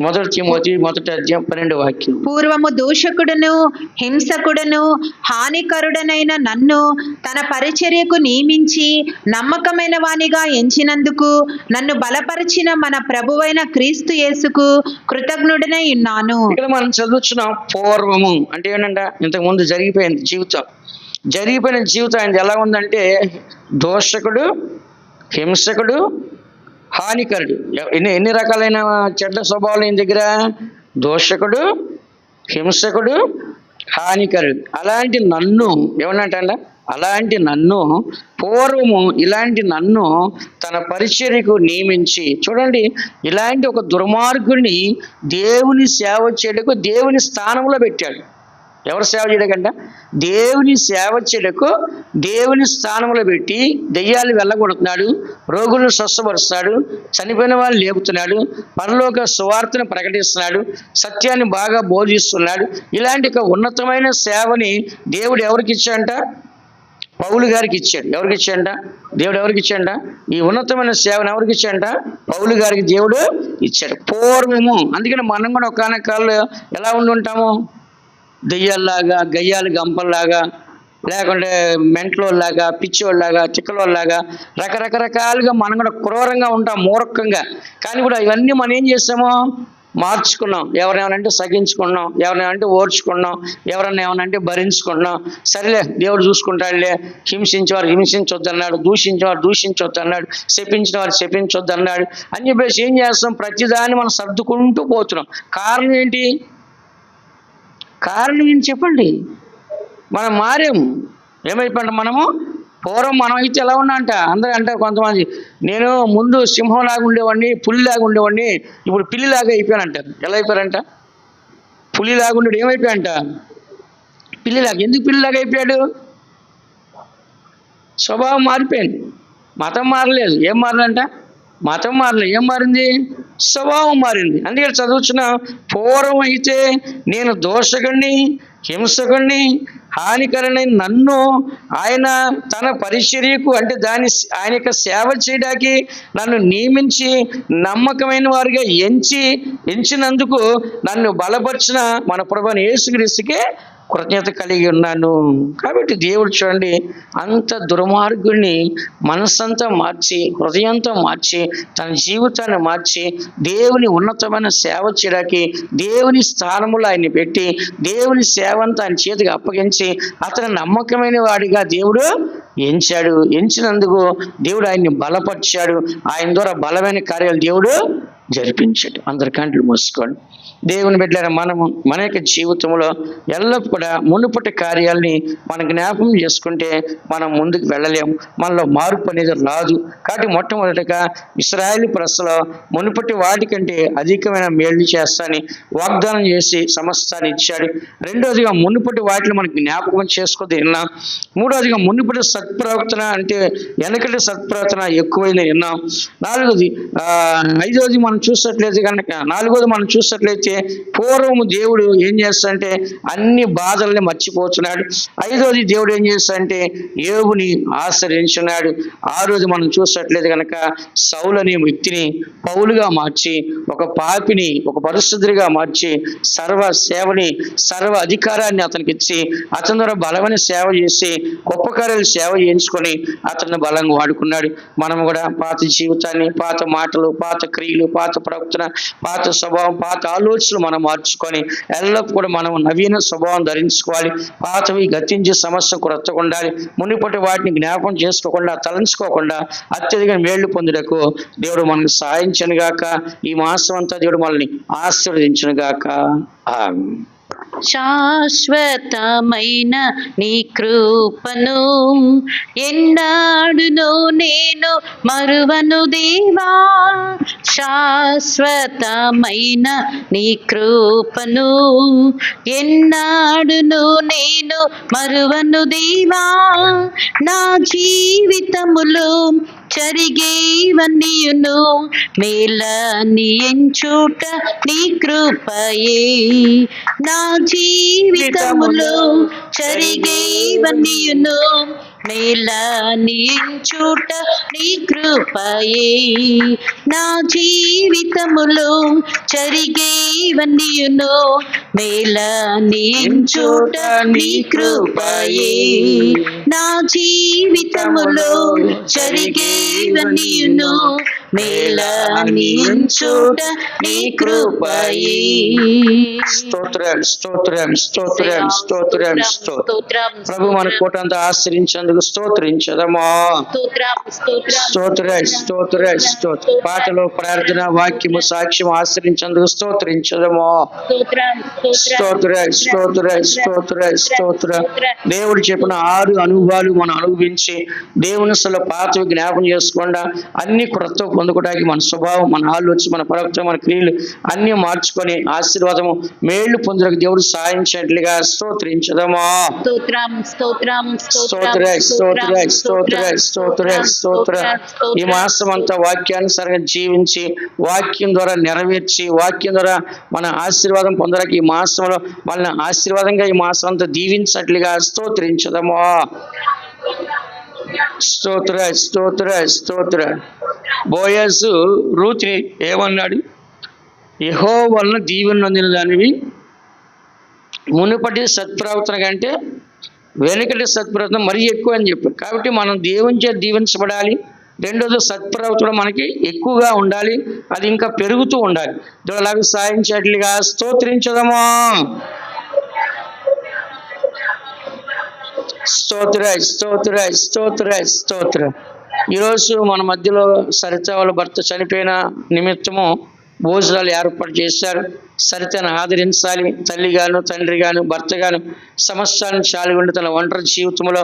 1 తిమోతి 1వ అధ్యాయం 12వ వాక్యం. పూర్వము దూషకుడును హింసకుడును హానికరుడనైన నన్ను తన పరిచర్యకు నియమించి నమ్మకమైన వానిగా ఎంచినందుకు నన్ను బలపరిచిన మన ప్రభువైన క్రీస్తు యేసుకు కృతజ్ఞుడనై ఉన్నాను. ఇక్కడ మనం చదువుతున్నాం పూర్వము అంటే ఏంటంటే, ఇంతకుముందు జరిగిపోయింది జీవితం. జరిగిపోయిన జీవితం ఆయనది ఎలా ఉందంటే, దోషకుడు, హింసకుడు, హానికరుడు. ఎన్ని రకాలైన చెడ్డ స్వభావాలు ఆయన దగ్గర? దోషకుడు, హింసకుడు, హానికరుడు. అలాంటి నన్ను ఏమన్నట్టంట, అలాంటి నన్ను పూర్వము ఇలాంటి నన్ను తన పరిచర్యకు నియమించి. చూడండి, ఇలాంటి ఒక దుర్మార్గుడిని దేవుని సేవ చేయడానికి దేవుని స్థానంలో పెట్టాడు. ఎవరు సేవ చేయడానికంట? దేవుని సేవ చేయడానికి దేవుని స్థానంలో పెట్టి దెయ్యాలు వెళ్ళగొడుతున్నాడు, రోగులను స్వస్థపరుస్తున్నాడు, చనిపోయిన వాళ్ళు లేపుతున్నాడు, పరలోక సువార్తను ప్రకటిస్తున్నాడు, సత్యాన్ని బాగా బోధిస్తున్నాడు. ఇలాంటి ఒక ఉన్నతమైన సేవని దేవుడు ఎవరికి ఇచ్చాడంట? పౌలు గారికి ఇచ్చాడు. ఎవరికి ఇచ్చాడంట? దేవుడు ఎవరికి ఇచ్చాడంట? ఈ ఉన్నతమైన సేవను ఎవరికి ఇచ్చాడంట? పౌలు గారికి దేవుడు ఇచ్చాడు పూర్వము. అందుకని మనం కూడా ఒకనొక కాలంలో ఎలా ఉండి ఉంటాము? దెయ్యాల్లాగా, గయ్యాలు గంపల్లాగా, లేకుంటే మెంట్లోలాగా, పిచ్చోళ్ళలాగా, చిక్కలోళ్ళలాగా రకరకాలుగా మనం కూడా క్రూరంగా ఉంటాం, మూర్ఖంగా. కానీ కూడా ఇవన్నీ మనం ఏం చేస్తామో మార్చుకున్నాం. ఎవరేమనంటే సగించుకున్నాం, ఎవరైనా ఓర్చుకున్నాం, ఎవరన్నా ఏమనంటే భరించుకున్నాం. సరేలే దేవుడు చూసుకుంటాడులే, హింసించేవారు హింసించొద్దు అన్నాడు, దూషించేవారు దూషించొద్దు అన్నాడు, శపించిన వారు శపించొద్దు అన్నాడు అని చెప్పేసి ఏం చేస్తాం, ప్రతిదాన్ని మనం సర్దుకుంటూ పోతున్నాం. కారణం ఏంటి? కారణం ఏంటి చెప్పండి? మనం మారాము. ఏమైపోయాం మనము? పూర్వం మనం అయితే ఎలా ఉన్నా అంట, అందరూ అంటే కొంతమంది, నేను ముందు సింహంలాగా ఉండేవాడిని, పులిలాగా ఉండేవాడిని, ఇప్పుడు పిల్లిలాగా అయిపోయానంటారు. ఎలా అయిపోయారంట? పులిలాగా ఉండేది ఏమైపోయాడంట? పిల్లిలాగా. ఎందుకు పిల్లిలాగా అయిపోయాడు? స్వభావం మారిపోయింది. మతం మారలేదు. ఏం మారిందంట? మతం మారలేదు. ఏం మారింది? స్వభావం మారింది. అందుకే చదువుతున్న, పూర్వం అయితే నేను దోషకుణ్ణి, హింసకుణ్ణి, హానికరమైన నన్ను ఆయన తన పరిచర్యకు అంటే ఆయన యొక్క సేవ చేయడానికి నన్ను నియమించి నమ్మకమైన వారిగా ఎంచినందుకు నన్ను బలపరిచిన మన ప్రభువైన యేసుక్రీస్తుకే కృతజ్ఞత కలిగి ఉన్నాను. కాబట్టి దేవుడు చూడండి, అంత దుర్మార్గుడిని మనస్సంతా మార్చి, హృదయంతో మార్చి, తన జీవితాన్ని మార్చి, దేవుని ఉన్నతమైన సేవ చేయడానికి దేవుని స్థానంలో ఆయన్ని పెట్టి, దేవుని సేవ అంతా ఆయన చేతికి అప్పగించి, అతను నమ్మకమైన వాడిగా దేవుడు ఎంచాడు. ఎంచినందుకు దేవుడు ఆయన్ని బలపరిచాడు. ఆయన ద్వారా బలమైన కార్యాలు దేవుడు జరిపించాడు. అందరి కంట్లు మూసుకోండి. దేవుని బిడ్డలారా, మనము మన యొక్క జీవితంలో ఎల్లప్పుడూ కూడా మునుపటి కార్యాలని మనం జ్ఞాపకం చేసుకుంటే మనం ముందుకు వెళ్ళలేము. మనలో మార్పు అనేది రాదు. కాబట్టి మొట్టమొదటిగా ఇశ్రాయేలు ప్రజలు మునుపటి వాటికంటే అధికమైన మేలు చేస్తానని వాగ్దానం చేసి సమస్తాన్ని ఇచ్చాడు. రెండోదిగా మునుపటి వాటిని మనకు జ్ఞాపకం చేసుకోదు విన్నాం. మూడోదిగా మునుపటి సత్ప్రవర్తన అంటే వెనకటి సత్ప్రవర్తన ఎక్కువైంది విన్నాం. ఐదోది మనం చూసినట్లయితే కనుక, నాలుగోది మనం చూసినట్లయితే పూర్వము దేవుడు ఏం చేస్తాడంటే అన్ని బాధల్ని మర్చిపోతున్నాడు. ఐదోది దేవుడు ఏం చేస్తాడంటే యోబుని ఆశ్రయించున్నాడు. ఆరోజు మనం చూసినట్లయితే కనుక సౌలు అనే వ్యక్తిని పౌలుగా మార్చి, ఒక పాపిని ఒక పరిశుద్ధుడిగా మార్చి, సర్వ సేవని సర్వ అధికారాన్ని అతనికి ఇచ్చి, అతని ద్వారా బలమైన సేవ చేసి, గొప్ప కార్యాలు సేవ చేయించుకొని అతన్ని బలంగా వాడుకున్నాడు. మనం కూడా పాత జీవితాన్ని, పాత మాటలు, పాత క్రియలు, పాత ప్రవర్తన, పాత స్వభావం, పాత ఆలోచనలు మనం మార్చుకొని ఎల్లప్పుడూ కూడా మనం నవీన స్వభావం ధరించుకోవాలి. పాతవి గతించే సమస్య క్రొత్తగా ఉండాలి. మునుపటి వాటిని జ్ఞాపకం చేసుకోకుండా, తలంచుకోకుండా అత్యధిక మేళ్లు పొందుటకు దేవుడు మనకు సహాయించను గాక. ఈ మాసం అంతా దేవుడు మనల్ని ఆశీర్వదించును గాక. ఆమేన్. శాశ్వతమైన నీ కృపను ఎన్నాడును నేను మరువను దేవా. శాశ్వతమైన నీ కృపను ఎన్నాడును నేను మరువను దేవా. నా జీవితములో జరిగేవన్నీయును మేలని ఎంచుట నీ కృపయే. నా జీవితములో జరిగేవన్నీయును మేలని ఎంచుట నీ కృపయే. నా జీవితములో జరిగేవన్నీయును మేలని ఎంచుట నీ కృపయే. నా జీవితములో జరిగేవన్నీయును మేలని ఎంచుట నీ కృపయే. స్తోత్రం, స్తోత్రం, స్తోత్రం, స్తోత్రం, స్తోత్రం. ప్రభు మన కోటంతా ఆశ్రయించేందుకు స్తోత్రించదమా. స్తోత్రం, స్తోత్రం, స్తోత్రం. పాటలో ప్రార్థన, వాక్యము, సాక్ష్యం ఆశ్రయించేందుకు స్తోత్రించదమా. స్తోత్రం, స్తోత్రం, స్తోత్రం, స్తోత్రం. దేవుడు చెప్పిన 6 అనుభవాలు మనం అనుభవించి దేవుని అసలు పాతవి జ్ఞాపకం చేసుకుండా అన్ని క్రొత్త పొందుకోవడానికి మన స్వభావం, మన ఆలోచన, మన ప్రవర్తన, మన క్రియలు అన్ని మార్చుకొని ఆశీర్వాదము మేళ్లు పొందుటకు దేవుడు సాధించినట్లుగా స్తోత్రించదమా. ఈ మాసం అంతా వాక్యానుసారంగా జీవించి, వాక్యం ద్వారా నెరవేర్చి, వాక్యం ద్వారా మన ఆశీర్వాదం పొందడానికి ఈ మాసంలో మన ఆశీర్వాదంగా ఈ మాసం అంతా దీవించినట్లుగా స్తోత్రించదమా. స్తోత్ర, స్తోత్ర, స్తోత్ర. బోయజు రూతుని ఏమన్నాడు? యెహోవా వలన దీవెన నొందిన దానివి మునుపటి సత్ప్రవర్తన కంటే వెనుకటి సత్ప్రవర్తన మరీ ఎక్కువ అని చెప్పారు. కాబట్టి మనం దేవుని చేత దీవించబడాలి. రెండోది సత్ప్రవర్తన మనకి ఎక్కువగా ఉండాలి, అది ఇంకా పెరుగుతూ ఉండాలి. దేవులకు సాధించేట్లుగా స్తోత్రించదమా. స్తోత్ర స్తోత్ర స్తోత్ర స్తోత్ర. ఈరోజు మన మధ్యలో సరిత వాళ్ళ భర్త చనిపోయిన నిమిత్తము భోజనాలు ఏర్పాటు చేశారు. సరితను ఆదరించాలి. తల్లి గాను తండ్రి గాను భర్త గాను సమస్యలను చాలుగుండి తన ఒంటరి జీవితంలో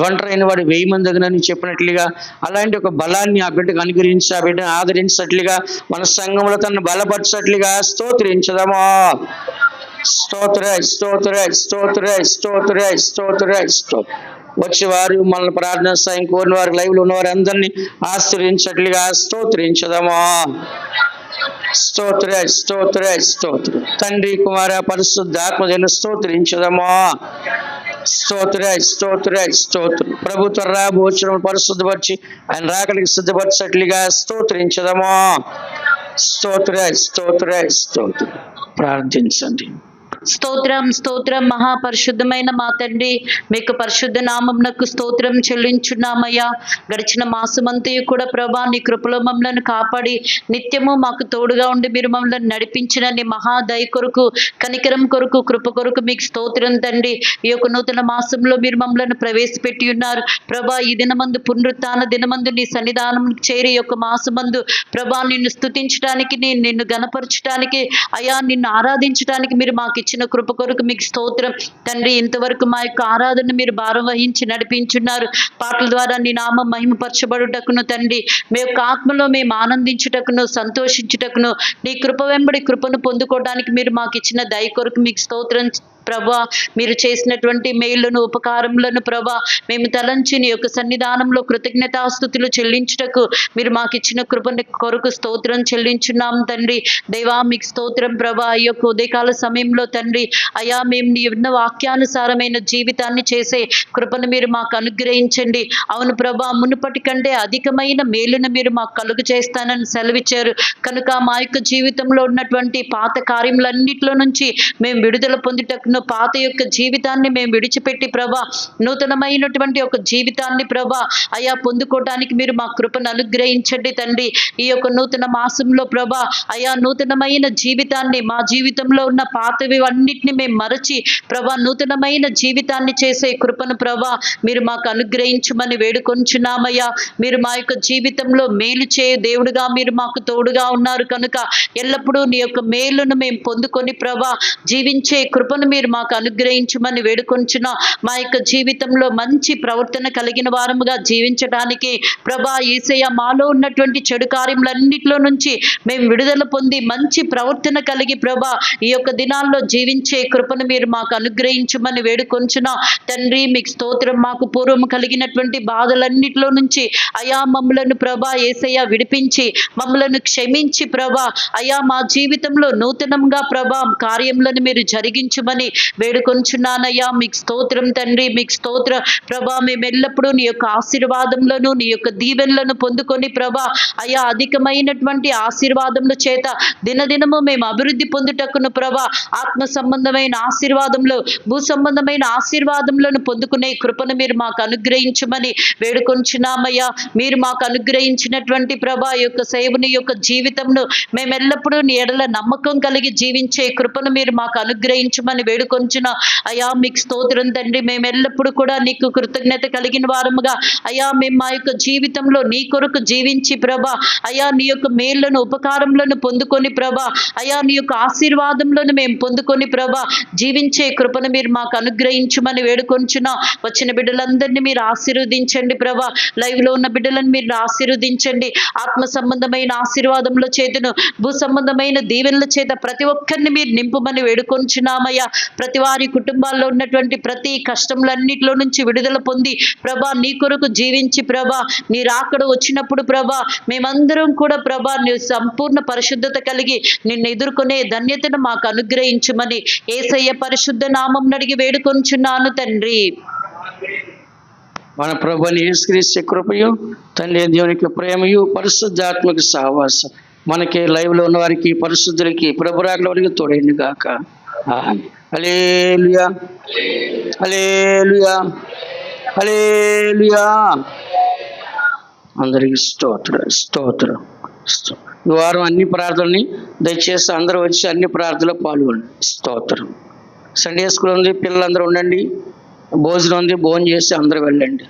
ఒంటరైన వాడు 1000 మంది దగ్గరని చెప్పినట్లుగా అలాంటి ఒక బలాన్ని ఆ బిడ్డకు అనుగ్రహించి ఆ బిడ్డను ఆదరించినట్లుగా మన సంఘంలో తనను బలపరచట్లుగా స్తోత్రించదమా. స్తోత్ర స్తోత్ర స్తోత్ర స్తోత్ర స్తోత్ర స్తోత్ర. వచ్చేవారు మనల్ని ప్రార్థన సాయం కోరిన వారు లైవ్లో ఉన్నవారు అందరినీ ఆశ్రయించట్లుగా స్తోత్రించదమా. స్తోత్ర స్తోత్ర స్తోత్ర. తండ్రి కుమార పరిశుద్ధాత్మను స్తోత్రించదమా. స్తోత్ర స్తోత్ర స్తోత్ర. ప్రభుత్వ రాబోచనం పరిశుద్ధపరిచి ఆయన రాకలికి సిద్ధపరచట్లుగా స్తోత్రించదమా. స్తోత్ర స్తోత్ర స్తోత్ర. ప్రార్థించండి. స్తోత్రం స్తోత్రం. మహాపరిశుద్ధమైన మా తండ్రి, మీకు పరిశుద్ధ నామమునకు స్తోత్రం చెల్లించున్నామయ్యా. గడిచిన మాసమంతయు కూడా ప్రభా నీ కృపలో మమ్మల్ని కాపాడి నిత్యము మాకు తోడుగా ఉండి మీరు మమ్మల్ని నడిపించిన నీ మహాదయ కొరకు, కనికరం కొరకు, కృప కొరకు మీకు స్తోత్రం తండ్రి. ఈ యొక్క నూతన మాసంలో మీరు మమ్మల్ని ప్రవేశపెట్టి ఉన్నారు ప్రభా. ఈ దినమందు పునరుత్థాన దినమందు నీ సన్నిధానం చేరి యొక్క మాసమందు ప్రభా నిన్ను స్తుతించడానికి, నిన్ను గణపరచడానికి అయా, నిన్ను ఆరాధించడానికి మీరు మాకు ఇచ్చిన కృప కొరకు మీకు స్తోత్రం తండ్రి. ఇంతవరకు మా యొక్క ఆరాధన మీరు భారం వహించి నడిపించున్నారు. పాటల ద్వారా నీ నామం మహిమపరచబడుటకును తండ్రి, మీ యొక్క ఆత్మలో మేము ఆనందించుటకును సంతోషించుటకును నీ కృప వెంబడి కృపను పొందుకోవడానికి మీరు మాకు ఇచ్చిన దయ కొరకు మీకు స్తోత్రం ప్రభా. మీరు చేసినటువంటి మేళ్లను ఉపకారములను ప్రభా మేము తలంచి నీ యొక్క సన్నిధానంలో కృతజ్ఞతాస్తుతులు చెల్లించుటకు మీరు మాకు ఇచ్చిన కృపని కొరకు స్తోత్రం చెల్లించున్నాం తండ్రి. దేవా మీకు స్తోత్రం ప్రభా. ఈ యొక్క ఉదయకాల సమయంలో తండ్రి అయా, మేము నీ ఉన్న వాక్యానుసారమైన జీవితాన్ని చేసే కృపను మీరు మాకు అనుగ్రహించండి. అవును ప్రభా, మునుపటి కంటే అధికమైన మేలును మీరు మాకు కలుగు చేస్తానని సెలవిచ్చారు కనుక మా యొక్క జీవితంలో ఉన్నటువంటి పాత కార్యములన్నిటిలో నుంచి మేము విడుదల పొందుటకు, పాత యొక్క జీవితాన్ని మేము విడిచిపెట్టి ప్రభా నూతనమైనటువంటి ఒక జీవితాన్ని ప్రభా అయా పొందుకోవడానికి మీరు మా కృపను అనుగ్రహించండి తండ్రి. ఈ యొక్క నూతన మాసంలో ప్రభా అయా నూతనమైన జీవితాన్ని, మా జీవితంలో ఉన్న పాతవి అన్నిటిని మేము మరచి ప్రభా నూతనమైన జీవితాన్ని చేసే కృపను ప్రభా మీరు మాకు అనుగ్రహించమని వేడుకొంచున్నామయ్యా. మీరు మా యొక్క జీవితంలో మేలు చేయ దేవుడుగా మీరు మాకు తోడుగా ఉన్నారు కనుక ఎల్లప్పుడూ నీ యొక్క మేలును మేము పొందుకొని ప్రభా జీవించే కృపను మీరు మాకు అనుగ్రహించమని వేడుకొంచున్నా. మా యొక్క జీవితంలో మంచి ప్రవర్తన కలిగిన వారముగా జీవించడానికి ప్రభా యేసయ్య మాలో ఉన్నటువంటి చెడు కార్యములన్నిటిలో నుంచి మేము విడుదల పొంది మంచి ప్రవర్తన కలిగి ప్రభా ఈ యొక్క దినాల్లో జీవించే కృపను మీరు మాకు అనుగ్రహించమని వేడుకొంచున్నా తండ్రి. మీకు స్తోత్రం. మాకు పూర్వం కలిగినటువంటి బాధలన్నిటిలో నుంచి అయా మమ్మలను ప్రభా యేసయ్య విడిపించి మమ్మలను క్షమించి ప్రభా అయా మా జీవితంలో నూతనంగా ప్రభా కార్యములను మీరు జరిగించమని వేడుకొంచున్నానయ్యా. మీకు స్తోత్రం తండ్రి. మీకు స్తోత్ర ప్రభా. మేము ఎల్లప్పుడూ నీ యొక్క ఆశీర్వాదములను, నీ యొక్క దీవెనలను పొందుకొని ప్రభా అయా అధికమైనటువంటి ఆశీర్వాదముల చేత దినదినము మేము అభివృద్ధి పొందుటకును ప్రభా ఆత్మ సంబంధమైన ఆశీర్వాదంలో, భూ సంబంధమైన ఆశీర్వాదములను పొందుకునే కృపను మీరు మాకు అనుగ్రహించమని వేడుకొంచున్నామయ్యా. మీరు మాకు అనుగ్రహించినటువంటి ప్రభా యొక్క సేవని యొక్క జీవితంను మేము ఎల్లప్పుడూ నీ ఎడల నమ్మకం కలిగి జీవించే కృపను మీరు మాకు అనుగ్రహించమని వేడుకొంచున్న అయా. మీకు స్తోత్రం తండ్రి. మేము ఎల్లప్పుడూ కూడా నీకు కృతజ్ఞత కలిగిన వారముగా అయా మేము మా యొక్క జీవితంలో నీ కొరకు జీవించి ప్రభా అయా నీ యొక్క మేళ్లను ఉపకారములను పొందుకొని ప్రభా అయా నీ యొక్క ఆశీర్వాదములను మేము పొందుకొని ప్రభా జీవించే కృపను మీరు మాకు అనుగ్రహించమని వేడుకొంచున్నా. వచ్చిన బిడ్డలందరినీ మీరు ఆశీర్వదించండి ప్రభా. లైవ్ లో ఉన్న బిడ్డలను మీరు ఆశీర్వదించండి. ఆత్మ సంబంధమైన ఆశీర్వాదముల చేతను, భూ సంబంధమైన దీవెనల చేత ప్రతి ఒక్కరిని మీరు నింపుమని వేడుకొంచున్నామయ్యా. ప్రతి వారి కుటుంబాల్లో ఉన్నటువంటి ప్రతి కష్టములన్నిటిలో నుంచి విడుదల పొంది ప్రభా నీ కొరకు జీవించి ప్రభా నీ రాకడ వచ్చినప్పుడు ప్రభా మేమందరం కూడా ప్రభా నీ సంపూర్ణ పరిశుద్ధత కలిగి నిన్ను ఎదుర్కొనే ధన్యతను మాకు అనుగ్రహించమని యేసయ్య పరిశుద్ధ నామం అడిగి వేడుకొంచున్నాను తండ్రి. మన ప్రభుని యేసుక్రీస్తు కృపయు, తండ్రి దేవునికి ప్రేమయు, పరిశుద్ధాత్మక సహవాసం మనకి లైవ్ లో ఉన్న వారికి, పరిశుద్ధులకి, ప్రభు రాకడ వరకు తోడైంది గాక. హల్లెలూయా, హల్లెలూయా, హల్లెలూయా. అందరికి స్తోత్రం, స్తోత్రం. ఈ వారం అన్ని ప్రార్థనని దయచేసి అందరూ వచ్చి అన్ని ప్రార్థనలో పాల్గొనండి. స్తోత్రం. సండే స్కూల్ ఉంది, పిల్లలందరూ ఉండండి. భోజనం ఉంది, భోజనం చేసి అందరూ వెళ్ళండి.